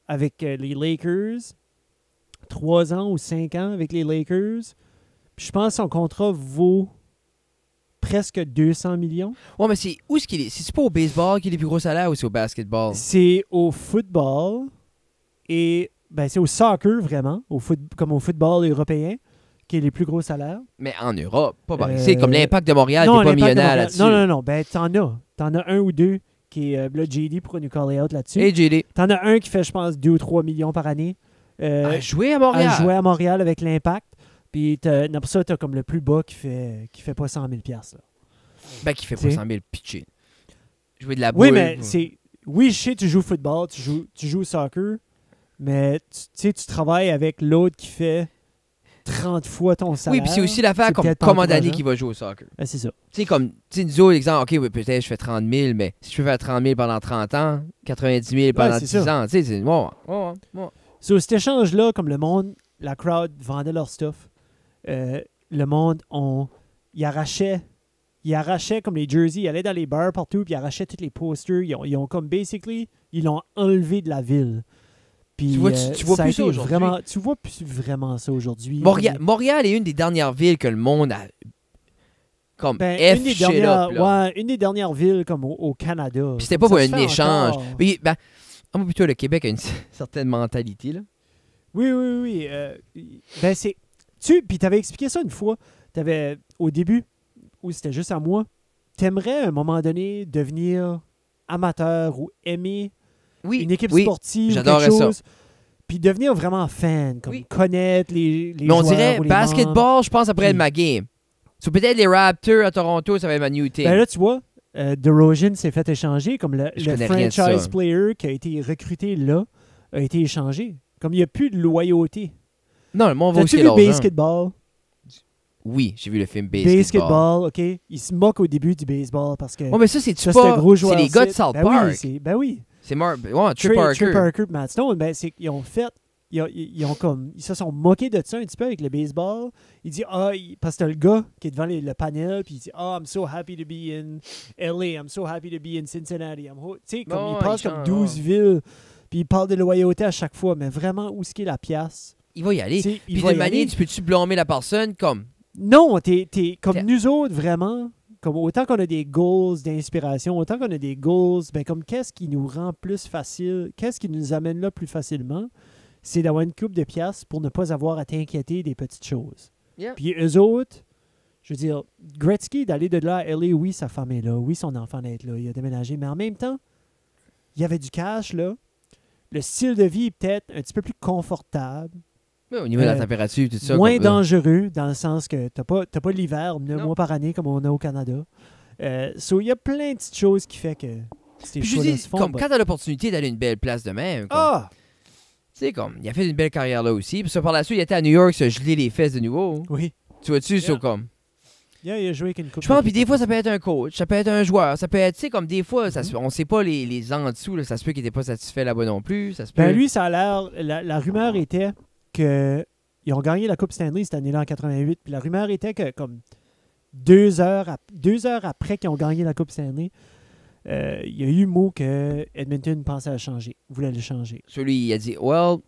avec les Lakers. 3 ans ou 5 ans avec les Lakers. Puis je pense que son contrat vaut presque 200 millions. ouais, mais c'est où est-ce qu'il est? C'est pas au baseball qu'il est les plus gros salaires ou c'est au basketball? C'est au football et ben c'est au soccer vraiment, comme au football européen, qui est les plus gros salaires. Mais en Europe, pas par ici. Comme l'Impact de Montréal, Non, t'es pas l'Impact de millionnaire Montréal. là-dessus. Non. Ben t'en as. T'en as un ou deux qui est... là, JD pourra nous caller out là-dessus. Hey, JD. T'en as un qui fait, je pense, 2 ou 3 millions par année. À jouer à Montréal. À jouer à Montréal avec l'Impact. Puis après ça, t'as comme le plus bas qui fait pas 100 000 $. Là. Ben, qui fait pas T'sais. 100 000 pitcher. Jouer de la boule. Oui, mais c'est... Oui, je sais, tu joues au football, tu joues au soccer, mais tu sais, tu travailles avec l'autre qui fait 30 fois ton Oui, salaire. puis c'est aussi l'affaire c'est comme peut-être commandant encourageant. qui va jouer au soccer. Ben, c'est ça. Tu sais, comme, tu sais, nous autres, exemple, OK, oui, peut-être je fais 30 000, mais si je peux faire 30 000 pendant 30 ans, 90 000 pendant c'est 10 ça. ans, tu sais, c'est... Ouais. Sur cet échange-là, comme le monde, la crowd vendait leur stuff, le monde, il arrachait comme les jerseys, il allait dans les bars partout, puis il arrachait tous les posters. Ils ont comme, basically, ils l'ont enlevé de la ville. Puis, Tu vois, tu vois ça a plus ça été aujourd'hui. vraiment, tu vois plus vraiment ça aujourd'hui. Montréal est une des dernières villes que le monde a comme Ben, une des shit dernières, up, là. ouais, une des dernières villes comme au Canada. Puis c'était Comme pas pour ça se un fait échange. encore. Puis, ben, moi, plutôt, le Québec a une certaine mentalité, là. Oui. Ben c'est. Puis t'avais expliqué ça une fois. T'avais au début, où c'était juste à moi. T'aimerais à un moment donné devenir amateur ou aimer Oui, une équipe oui. sportive ou j'adorerais quelque ça. chose. Puis devenir vraiment fan, comme Oui. connaître les Mais on joueurs dirait ou les membres. basketball, je pense, après Puis- ma game. So, peut-être les Raptors à Toronto, ça va être ma new team. Ben là, tu vois, DeRozan s'est fait échanger comme le Je connais rien de franchise ça. player qui a été recruté là a été échangé. Comme il n'y a plus de loyauté. Non, le monde va T'as-tu aussi vu l'argent. Basketball? Oui, j'ai vu le film Basketball. Basketball, OK. Il se moque au début du baseball parce que Ouais, mais ça, c'est ça, pas... un gros C'est joueur. les gars de South ben Park. Oui, ben oui. C'est Trey Parker. Trey Parker et Matt Stone, ben, ils ont fait... Ils ont comme... Ils se sont moqués de ça un petit peu avec le baseball. Il dit, parce que t'as le gars qui est devant le panel, puis il dit, I'm so happy to be in LA, I'm so happy to be in Cincinnati. Tu sais, comme Bon, il passe il comme change, 12 villes, puis il parle de loyauté à chaque fois, mais vraiment, où est-ce qu'est la pièce? Il va y aller. Tu sais, il Puis va de y aller. manière, tu peux-tu blâmer la personne comme... Non, t'es comme T'es- nous autres, vraiment. Comme autant qu'on a des goals d'inspiration, autant qu'on a des goals, ben comme qu'est-ce qui nous rend plus facile, qu'est-ce qui nous amène là plus facilement, c'est d'avoir une coupe de pièces pour ne pas avoir à t'inquiéter des petites choses. Yeah. Puis eux autres, je veux dire, Gretzky, d'aller de là à LA, oui, sa femme est là, oui, son enfant est là, il a déménagé, mais en même temps, il y avait du cash, là. Le style de vie est peut-être un petit peu plus confortable. Ouais, au niveau de la température, tout ça. Moins dangereux, dans le sens que t'as pas l'hiver 9 Non. mois par année comme on a au Canada. Il y a plein de petites choses qui fait que ces Puis je choix-là dis, se font. comme quand t'as l'opportunité d'aller à une belle place de même, comme, Ah! tu sais, comme, il a fait une belle carrière là aussi. Puis ça, par la suite, il était à New York se geler les fesses de nouveau. Oui. Tu vois-tu, Yeah. ça, comme. Yeah, il a joué avec une coupe. Je pense, puis des fois, ça peut être un coach, ça peut être un joueur, ça peut être, tu sais, comme des fois, on sait pas les en dessous, là, ça se peut qu'il était pas satisfait là-bas non plus. Ça se peut. Ben lui, ça a l'air. La rumeur était que ils ont gagné la Coupe Stanley cette année-là en 88. Puis la rumeur était que, comme 2 heures après qu'ils ont gagné la Coupe Stanley, il y a eu mot que Edmonton pensait à changer, voulait le changer. Celui, il a dit, well,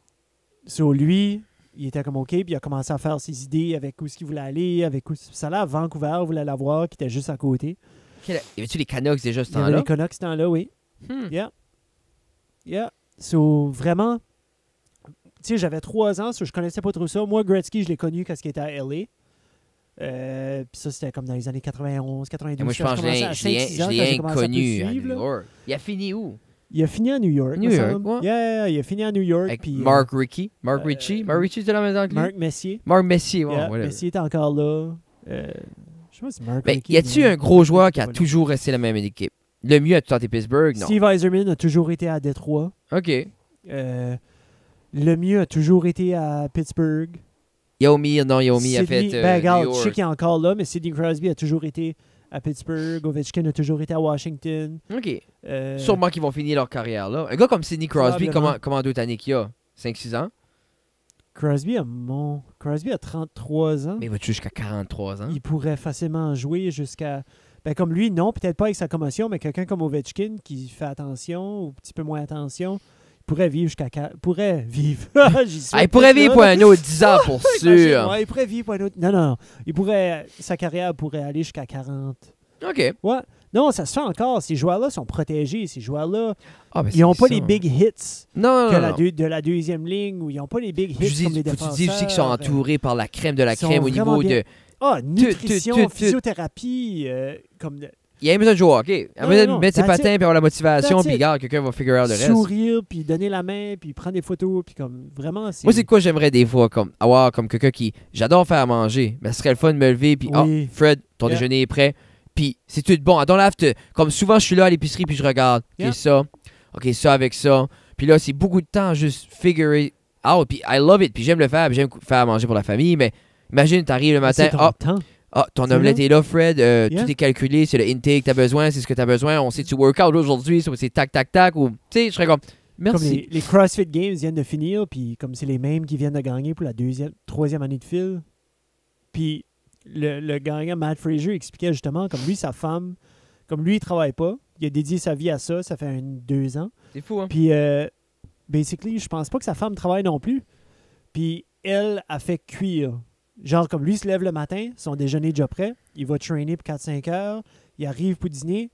Sur lui, il était comme OK, puis il a commencé à faire ses idées avec où est-ce qu'il voulait aller, avec où. Ça là, à Vancouver, il voulait l'avoir, qui était juste à côté. y avait-tu les Canucks déjà ce Il y avait temps-là? les Canucks ce temps-là, oui. Hmm. Yeah. So, vraiment, tu sais, j'avais 3 ans, so je connaissais pas trop ça. Moi, Gretzky, je l'ai connu quand il était à LA. Puis ça, c'était comme dans les années 91, 92. Et moi, je pense que je l'ai inconnu à New York. Il a fini où? Il a fini à New York. New me York, semble. ouais. Yeah, il a fini à New York. Avec puis, Mark Ritchie. Mark Ritchie, c'était la maison avec lui? Mark Messier. Mark Messier, ouais, Yeah, whatever. Messier était encore là. Je sais pas si Mark Ben, Rickey, y a-tu mais- un gros joueur qui a Voilà. toujours resté la même équipe? Le mieux a tout été Pittsburgh? Non. Steve Yzerman a toujours été à Détroit. OK. Le mieux a toujours été à Pittsburgh. Yaomi a fait Ben, regarde, New je sais York. qu'il est encore là, mais Sidney Crosby a toujours été à Pittsburgh. Ovechkin a toujours été à Washington. OK. Euh, Sûrement qu'ils vont finir leur carrière là. Un gars comme Sidney Crosby, Probablement. comment d'autres années qu'il a? 5-6 ans? Crosby a 33 ans. Mais il va jusqu'à 43 ans? Il pourrait facilement jouer jusqu'à... Ben, comme lui, non, peut-être pas avec sa commotion, mais quelqu'un comme Ovechkin qui fait attention ou un petit peu moins attention, il pourrait vivre jusqu'à... Pourrait vivre. J'y suis Ah, il pourrait tout vivre là, pour là. un autre 10 ans, pour sûr. Ouais, il pourrait vivre pour un autre... Non. Il pourrait... Sa carrière pourrait aller jusqu'à 40. OK. Ouais. Non, ça se fait encore. Ces joueurs-là sont protégés. Ces joueurs-là, Ah, ben, ils n'ont c'est pas ça. les big hits Non, que non, la non. de la deuxième ligne, ou ils n'ont pas les big Je hits comme dis, les faut défenseurs. tu dis aussi qu'ils sont entourés par la crème de la Ils sont crème au vraiment niveau bien. de... Ah, nutrition, tout. physiothérapie, comme Il y a besoin de jouer au hockey. Il a Non, besoin de non, mettre ses that's patins, puis avoir la motivation, That's puis it. regarde, quelqu'un va figure out le reste. sourire, puis donner la main, puis prendre des photos, puis comme vraiment, c'est... Moi, c'est quoi j'aimerais des fois, comme avoir comme quelqu'un qui... J'adore faire à manger, mais ce serait le fun de me lever, puis Oui. Fred, ton Yeah. déjeuner est prêt, puis c'est tout bon. I don't have to... Comme souvent, je suis là à l'épicerie, puis je regarde. Yeah. OK, ça avec ça. Puis là, c'est beaucoup de temps juste figure it out, puis I love it, puis j'aime le faire, puis j'aime faire à manger pour la famille, mais imagine, t'arrives le matin, C'est ton temps. ton C'est omelette là. est là, Fred. Yeah. Tout est calculé. C'est le intake que tu as besoin. C'est ce que tu as besoin. On sait tu workout aujourd'hui. C'est tac, tac, tac. Ou, tu sais, je serais comme, Comme merci. les CrossFit Games viennent de finir, puis comme c'est les mêmes qui viennent de gagner pour la troisième année de fil. Puis le gagnant, Matt Fraser, expliquait justement, comme lui, sa femme, comme lui, il travaille pas. Il a dédié sa vie à ça. Ça fait 2 ans. C'est fou, hein? Puis, basically, je pense pas que sa femme travaille non plus. Puis, elle a fait cuire. Genre, comme lui, il se lève le matin, son déjeuner est déjà prêt. Il va trainer pour 4-5 heures. Il arrive pour dîner.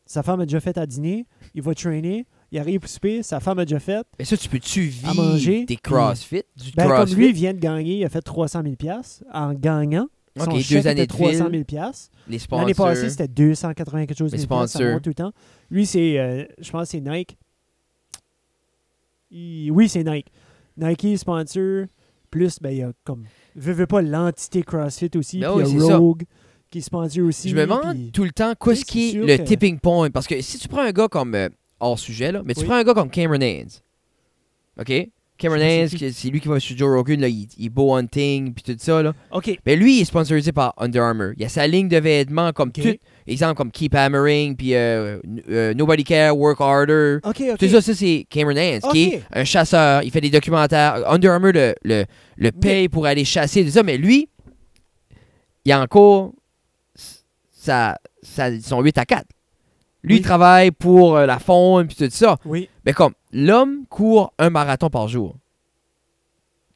Sa femme a déjà fait à dîner. Il va trainer. Il arrive pour souper. Sa femme a déjà fait. Mais ça, tu peux-tu À manger, vivre des CrossFit? Du Ben, CrossFit? comme lui, il vient de gagner, il a fait 300 000 $ en gagnant. Son OK, chèque 2 années était de 300 fil. 000 Les L'année passée, sponsors. c'était 280 quelque chose Les 000 piastres, ça sponsors. monte tout le temps. Lui, c'est, je pense que c'est Nike. Oui, c'est Nike. Nike sponsor, plus, ben, il y a comme, veux pas l'entité CrossFit aussi, Ben puis oui, il y c'est a ça. Rogue qui sponsor aussi. Je me demande puis- tout le temps qu'est-ce c'est qui est sûr le que- tipping point. Parce que si tu prends un gars comme... hors sujet, là, mais tu Oui. prends un gars comme Cameron Haynes. OK? Cameron Je sais Haynes, c'est qui. c'est lui qui va sur Joe Rogan, là, il est beau hunting, puis tout ça, là. OK. Ben lui, il est sponsorisé par Under Armour. Il a sa ligne de vêtements comme OK. tout. Exemple comme Keep Hammering, puis Nobody Care, Work Harder. OK. Tout ça, c'est Cameron Haynes, qui OK. est un chasseur. Il fait des documentaires. Under Armour le paye pour aller chasser, tout ça. Mais lui, il a encore son 8-4. Lui, Oui. il travaille pour la faune, puis tout ça. Oui. Mais comme, l'homme court un marathon par jour.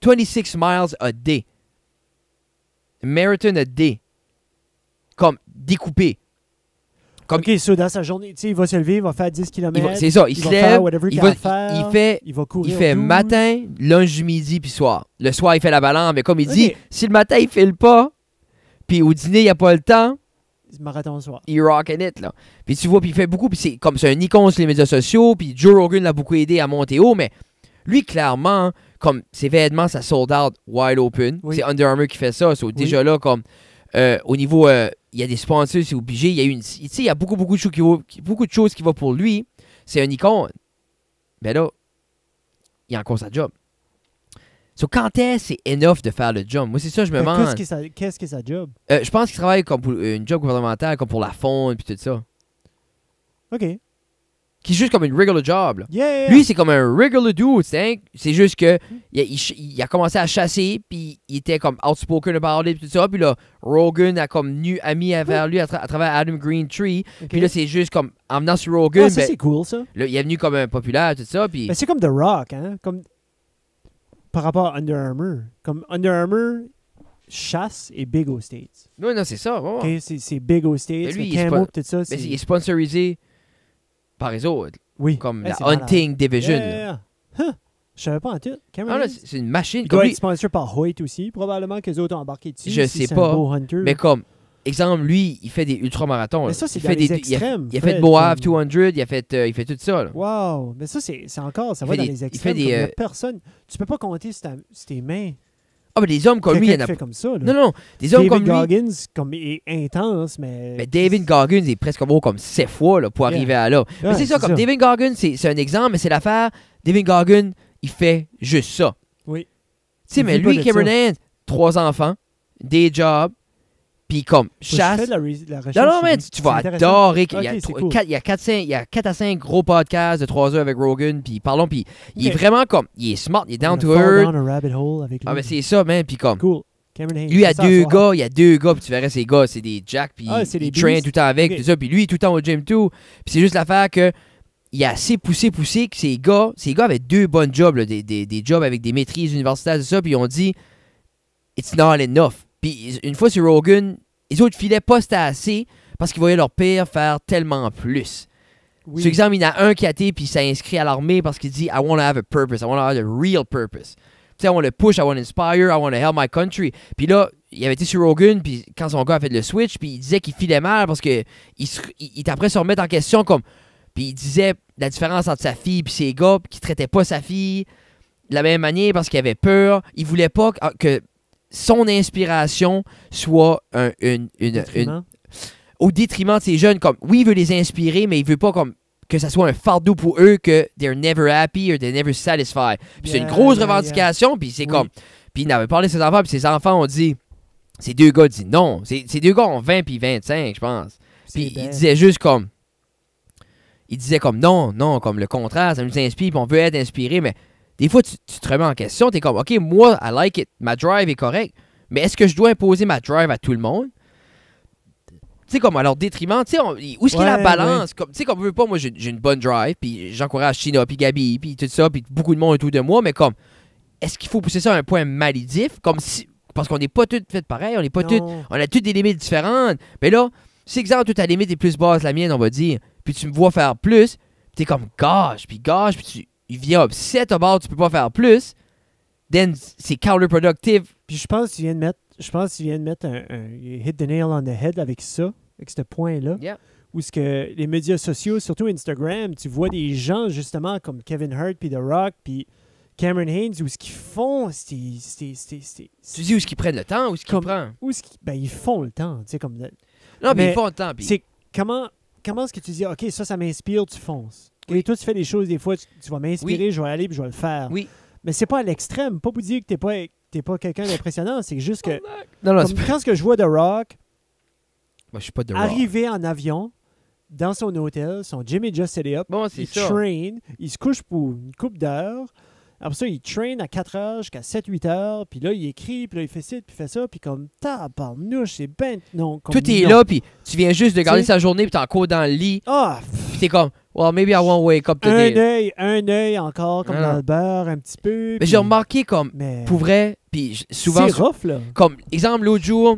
26 miles a day. Marathon a day. Comme, découpé. Comme, OK, so dans sa journée, tu sais, il va se lever, il va faire 10 km. c'est ça, il se va lève, faire whatever il qu'il a va- à faire. il va courir il fait 12. matin, lunch du midi, puis soir. Le soir, il fait la balance, mais comme il dit, Ok. si le matin, il file pas, puis au dîner, il n'y a pas le temps, Marathon le soir. il rockin' it, là. Puis tu vois, puis il fait beaucoup, puis c'est comme c'est un icône sur les médias sociaux, puis Joe Rogan l'a beaucoup aidé à monter haut, mais lui, clairement, comme ses vêtements, ça sold out wide open. Oui. C'est Under Armour qui fait ça. So, déjà là, comme au niveau, il y a des sponsors, c'est obligé. Il y a il y a beaucoup de choses qui vont pour lui. C'est un icône. Ben là, il a encore sa job. So, quand est-ce c'est enough de faire le job? Moi, c'est ça, je me demande. Qu'est-ce que est sa job? Je pense qu'il travaille comme pour une job gouvernementale, comme pour la faune puis tout ça. OK. Qui est juste comme une regular job. Là. Yeah! Lui, c'est comme un regular dude. C'est juste que il a commencé à chasser, puis il était comme outspoken about it, puis tout ça. Puis là, Rogan a comme ami vers lui à travers Adam Greentree. OK. Puis là, c'est juste comme en venant sur Rogan. Ça, c'est cool, ça. Là, il est venu comme un populaire, tout ça. Puis Ben, c'est comme The Rock, hein? Comme par rapport à Under Armour. Comme Under Armour chasse et big aux States. non, c'est ça. Ouais. OK? C'est big aux States. Mais lui, le il est camo, tout ça. Mais il est sponsorisé par les autres, Oui. comme Ouais, la c'est malade. Hunting Division. Yeah. Huh. Je savais pas en tout. Cameron Ah, là, Hayes. c'est une machine. Il Comme doit lui, être sponsor par Hoyt aussi. Probablement que les autres ont embarqué dessus. Je si sais c'est pas, un beau hunter. mais comme, exemple, lui, il fait des ultramarathons. Mais là. ça, c'est il dans fait les des, extrêmes, il a fait Fred, Moab comme- 200, il fait tout ça. Là. Wow! Mais ça, c'est encore, ça Il va fait dans des- les il fait extrêmes. des, Comme il y a personne. Tu peux pas compter sur tes mains. Ah, mais des hommes comme lui, il y en Quelqu'un a qui fait comme ça. Là. Non, des hommes David comme lui. Goggins, comme, est intense, mais... Mais David Goggins est presque beau comme 7 fois là, pour Yeah. arriver à là. Mais Ouais, c'est ça, comme David Goggins, c'est un exemple, mais c'est l'affaire. David Goggins, il fait juste ça. Oui. Tu sais, Il mais vit pas lui, de Cameron ça. Hayes, 3 enfants, des jobs, puis comme Je chasse. fais de la recherche. Non, sur mais lui. tu vas C'est intéressant. adorer. Ok, c'est cool. Il y a 4 à 5 gros podcasts de 3 heures avec Rogan, puis parlons, puis il est Ok. vraiment comme, il est smart, il est down On to va fall earth. down a rabbit hole avec lui. Ah, ben c'est ça, man, puis comme, Cool. Cameron Hayes. lui, il y a fais ça à 2 soir. gars, puis tu verrais ces gars, c'est des jacks, puis Ah, c'est des il train beasts. tout le temps avec, Ok. tout ça, puis lui, tout le temps au gym, tout. Puis c'est juste l'affaire que, il a assez poussé que ces gars avaient 2 bonnes jobs, là, des jobs avec des maîtrises universitaires, tout ça, puis ils ont dit, it's not enough. Puis une fois sur Rogan, les autres filaient pas c'était assez parce qu'ils voyaient leur père faire tellement plus. Oui. Par exemple, il y en a un qui a été puis il s'est inscrit à l'armée parce qu'il dit I want to have a purpose, I want to have a real purpose. Tu sais, I want to push, I want to inspire, I want to help my country. Puis là, il avait été sur Rogan puis quand son gars a fait le switch, puis il disait qu'il filait mal parce que il était après se remettre en question comme puis il disait la différence entre sa fille puis ses gars qui traitaient pas sa fille de la même manière parce qu'il avait peur. Il voulait pas que son inspiration soit Détriment. au détriment de ces jeunes. Comme, oui, il veut les inspirer, mais il veut pas comme que ça soit un fardeau pour eux que they're never happy or they're never satisfied. Puis c'est une grosse revendication, puis c'est Oui. comme... Puis il avait parlé de ses enfants, puis ses enfants ont dit... Ces 2 gars disent non. Ces 2 gars ont 20 puis 25, je pense. Puis C'est il bad. disait juste comme... Il disait comme non, comme le contraire, ça nous inspire, puis on veut être inspiré, mais des fois, tu te remets en question, t'es comme, OK, moi, I like it, ma drive est correcte, mais est-ce que je dois imposer ma drive à tout le monde? Tu sais, comme à leur détriment, tu sais, où est-ce qu'il y a la Ouais, balance? Comme, tu sais, comme je veux pas, moi, j'ai une bonne drive, puis j'encourage China, puis Gabi, puis tout ça, puis beaucoup de monde autour de moi, mais comme, est-ce qu'il faut pousser ça à un point maladif? Comme si, parce qu'on n'est pas tous fait pareil, on n'est pas tous, Non. on a toutes des limites différentes. Mais là, si, exemple, toute ta limite est plus basse que la mienne, on va dire, puis tu me vois faire plus, t'es comme gâche, puis il vient upset about, tu peux pas faire plus, then c'est counterproductive. Puis je pense que tu viens de mettre un hit the nail on the head avec ça, avec ce point-là. Yeah. Où ce que les médias sociaux, surtout Instagram, tu vois des gens justement comme Kevin Hart, puis The Rock, puis Cameron Hayes, où ce qu'ils font, Tu dis où est-ce qu'ils prennent le temps, où est-ce qu'ils Comme- prennent. ben, ils font le temps, tu sais, comme... Non, mais Mais ils font le temps. Puis C'est comment est-ce que tu dis, OK, ça m'inspire, tu fonces. Oui. Et toi, tu fais des choses, des fois, tu vas m'inspirer, je vais aller, puis je vais le faire. Oui. Mais c'est pas à l'extrême, pas pour dire que t'es pas quelqu'un d'impressionnant, c'est juste que, non, comme quand ce que je vois The Rock moi, je suis pas de rock. arriver en avion, dans son hôtel, son gym est just set up, Bon, c'est il ça. train, il se couche pour une couple d'heures, après ça, il train à 4 heures jusqu'à 7-8 heures, puis là, il écrit, puis là, il fait ci, puis il fait ça, puis comme, tabarnouche, c'est ben... Non, comme Tout est non. là, puis tu viens juste de garder Tu sais- sa journée, puis t'es encore dans le lit, Ah, puis t'es comme, well, maybe I won't wake up today. un œil encore, comme Non, dans non. le beurre, un petit peu. Mais puis- j'ai remarqué comme, mais pour vrai, puis souvent, c'est rough, là. comme, exemple, l'autre jour,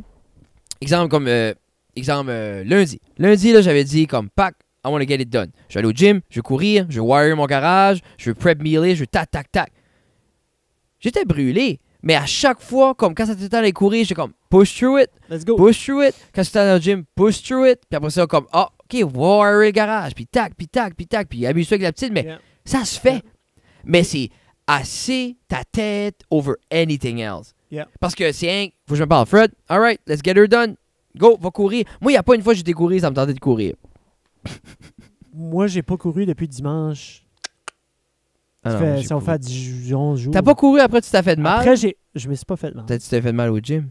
lundi. Lundi, là, j'avais dit, comme, pack, I want to get it done. Je vais aller au gym, je vais courir, je vais wire mon garage, je vais prep mealer, je vais tac, tac, tac. J'étais brûlé. Mais à chaque fois, comme quand ça t'était d'aller courir, j'étais comme, push through it, Let's go. push through it. Quand c'était dans le gym, push through it. Puis après ça, comme, ah, OK, wire le garage. Puis tac, puis tac, puis tac. Puis amuse-toi avec la petite. Mais Yeah. ça se fait. Yeah. Mais c'est assez ta tête over anything else. Yeah. Parce que c'est un... Faut que je me parle. Fred, alright, let's get her done. Go, va courir. Moi, il n'y a pas une fois que j'étais courir, ça me tentait de courir. Moi, j'ai pas couru depuis dimanche. Ah non, j'ai Ça va couru. faire 11 jours. T'as pas couru après tu t'as fait de mal? Après, je me suis pas fait mal. Peut-être que tu t'es fait de mal au gym.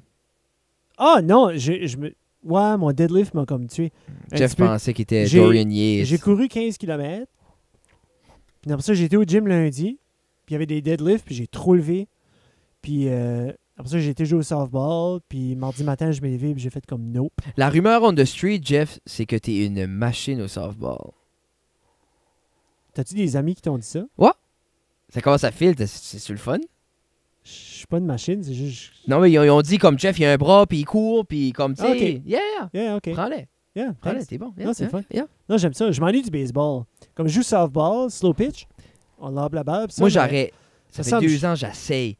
Ah non, ouais, mon deadlift m'a comme tué. Un Jeff petit peu. pensait qu'il était J'ai- Dorian Yates. J'ai couru 15 km. Puis après ça, j'étais au gym lundi. Puis il y avait des deadlifts, puis j'ai trop levé. Puis après ça, j'ai été jouer au softball. Puis mardi matin, je m'ai levé, puis j'ai fait comme nope. La rumeur on the street, Jeff, c'est que t'es une machine au softball. T'as-tu des amis qui t'ont dit ça? Ça commence à filer, c'est le fun? Je suis pas une machine, c'est juste. Non, mais ils ont dit comme Jeff, il a un bras, puis il court, puis comme, tu sais, Ah, ok. yeah, Yeah, ok. prends-les. Yeah, Prends-les, thanks. t'es bon. Non, c'est yeah, fun. yeah. Non, j'aime ça. Je m'ennuie du baseball. Comme je joue softball, slow pitch, on lobe la balle. puis ça, Moi, mais- j'aurais. Ça ça fait semble- 2 ans, j'essaye.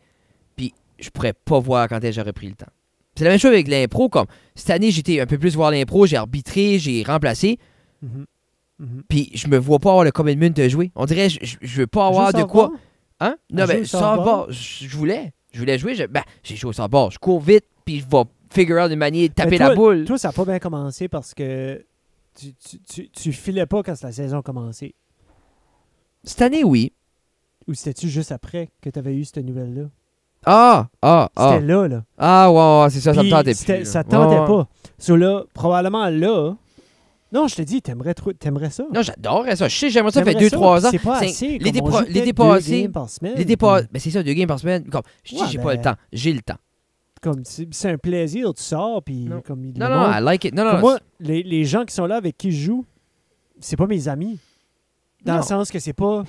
Puis je pourrais pas voir quand est-ce que j'aurais pris le temps. C'est la même chose avec l'impro. Comme cette année, j'étais un peu plus voir l'impro, j'ai arbitré, j'ai remplacé. Mhm. Mhm. Puis je me vois pas avoir le commitment de jouer. On dirait, je veux pas avoir Joue de quoi. softball? Hein? Non, Jouer mais au softball? softball, je voulais. Je voulais jouer. J'ai joué au softball. Je cours vite, puis je vais figure out une manière de taper Mais toi- la boule. Toi, ça n'a pas bien commencé parce que tu filais pas quand la saison a commencé. Cette année, oui. Ou c'était-tu juste après que tu avais eu cette nouvelle-là? Ah. C'était là. Ah, ouais, c'est ça, ça me Puis tentait c'était- plus. Ça là. te tentait Ouais. pas. So là, probablement là. Non, je te dis, t'aimerais ça. Non, j'adorerais ça. Je sais, j'aimerais ça, ça fait T'aimerais 2-3 ans. puis C'est pas C'est- assez. les comme on dépro- joue les peut-être dépassés- 2 games par semaine. Les dépasses, ben c'est ça, 2 games par semaine. Comme, je dis, Ouais, j'ai ben- pas le temps. J'ai le temps. Comme c'est un plaisir, tu sors, puis Non. comme il Non, non, I like it. Non, Comme non, moi, les gens qui sont là avec qui je joue, c'est pas mes amis. Dans Non. le sens que c'est pas.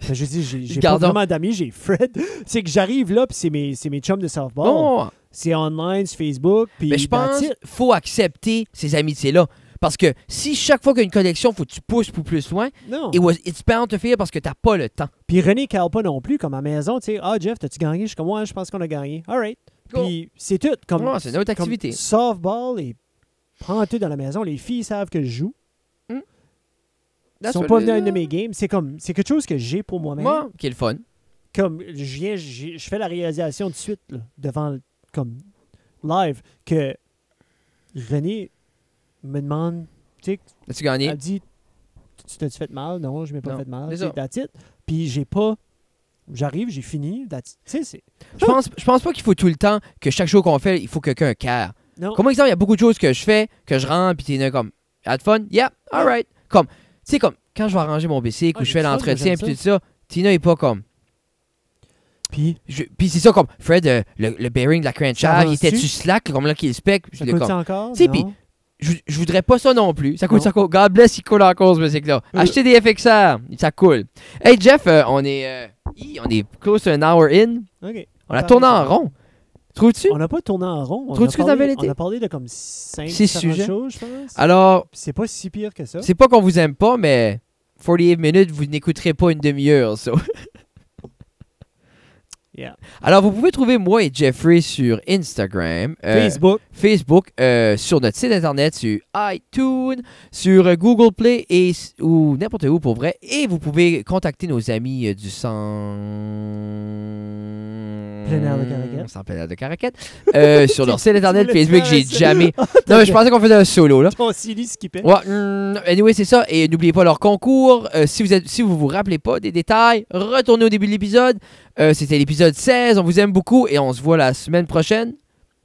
Ben, je dis, j'ai pas Gardons. vraiment d'amis, j'ai Fred. C'est que j'arrive là, puis c'est mes chums de softball. bon. C'est online, sur Facebook, puis. Mais je pense that's qu'il it. faut accepter ces amitiés-là. Parce que si chaque fois qu'il y a une connexion, faut que tu pousses pour plus loin, Non. it's bound to fail parce que t'as pas le temps. Puis René cale pas non plus, comme à la maison, tu sais. Ah, Jeff, t'as-tu gagné? Je suis comme, ouais, je pense qu'on a gagné. All right. Go. Puis c'est tout. Comme, Ouais, c'est une autre comme activité. softball et prends tout dans la maison. Les filles savent que je joue. Ils That's sont what pas it venus à is. une de mes games. C'est quelque chose que j'ai pour moi-même. Moi, qui est le fun. Comme je fais la réalisation de suite là, devant comme live que René me demande, tu sais, As-tu gagné? elle dit tu t'as-tu fait mal? Non, je m'ai pas Non, fait mal. c'est Tu sais, ça. that's it. Puis j'ai pas. J'arrive, j'ai fini. Tu sais, c'est. Je pense pas qu'il faut tout le temps que chaque show qu'on fait, il faut que quelqu'un care. Non. Comme exemple, il y a beaucoup de choses que je fais, que je rentre, puis t'es là comme, had fun? Yeah, alright. Comme, tu sais, comme, quand je vais arranger mon bicycle Ah, ou je fais j'ai du fun, l'entretien, j'aime puis tout ça, Tina est pas comme. Puis, Puis c'est ça, comme, Fred, le bearing de la Ça crankshaft, il avance-tu? était-tu slack, comme là, qui est le spec? Puis ça je suis coûte comme, encore? Tu sais, puis- Non. je voudrais pas ça non plus. Ça coûte, Non. ça coûte. God bless, il coule en cause, ce bicycle-là. Euh. Achetez des FXR, ça coule. Hey, Jeff, on est close to an hour in. OK. On a tourné en rond. Trouves-tu? On n'a pas tourné en rond. Trouves-tu que ça avait été? On a parlé de comme 5 Six sujets. choses, je pense. Alors, C'est pas si pire que ça. c'est pas qu'on vous aime pas, mais 48 minutes, vous n'écouterez pas une demi-heure, ça. Yeah. Alors, vous pouvez trouver moi et Jeffrey sur Instagram, Facebook. sur notre site internet, sur iTunes, sur Google Play ou n'importe où pour vrai. Et vous pouvez contacter nos amis du Plein air de Caraquette. Sans plein air de Caraquette. Sur leur site internet, Tu voulais Facebook, faire j'ai ça. jamais. Non, mais je pensais qu'on faisait un solo, là. Ton Silly skippait. Ouais, anyway, c'est ça. Et n'oubliez pas leur concours. Si vous vous rappelez pas des détails, retournez au début de l'épisode. C'était l'épisode 16. On vous aime beaucoup et on se voit la semaine prochaine.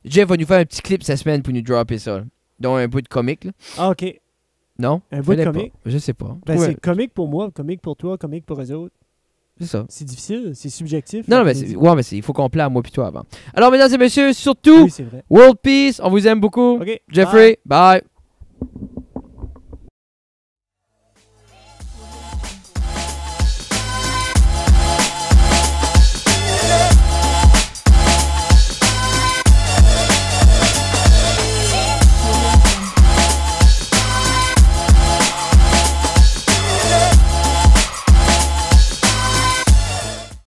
Jeff va nous faire un petit clip cette semaine pour nous dropper ça. Là. Donc un bout de comique. Là. Ah, OK. Non? Un bout de Fais-le pas. comique? Je sais pas. Ben, Ouais, c'est comique pour moi, comique pour toi, comique pour eux autres. c'est ça. C'est difficile, c'est subjectif. Non, la mais, comédie. il faut qu'on plaît à moi puis toi avant. Alors, mesdames et messieurs, surtout, Oui, c'est vrai. World Peace, on vous aime beaucoup. OK. Jeffrey, bye.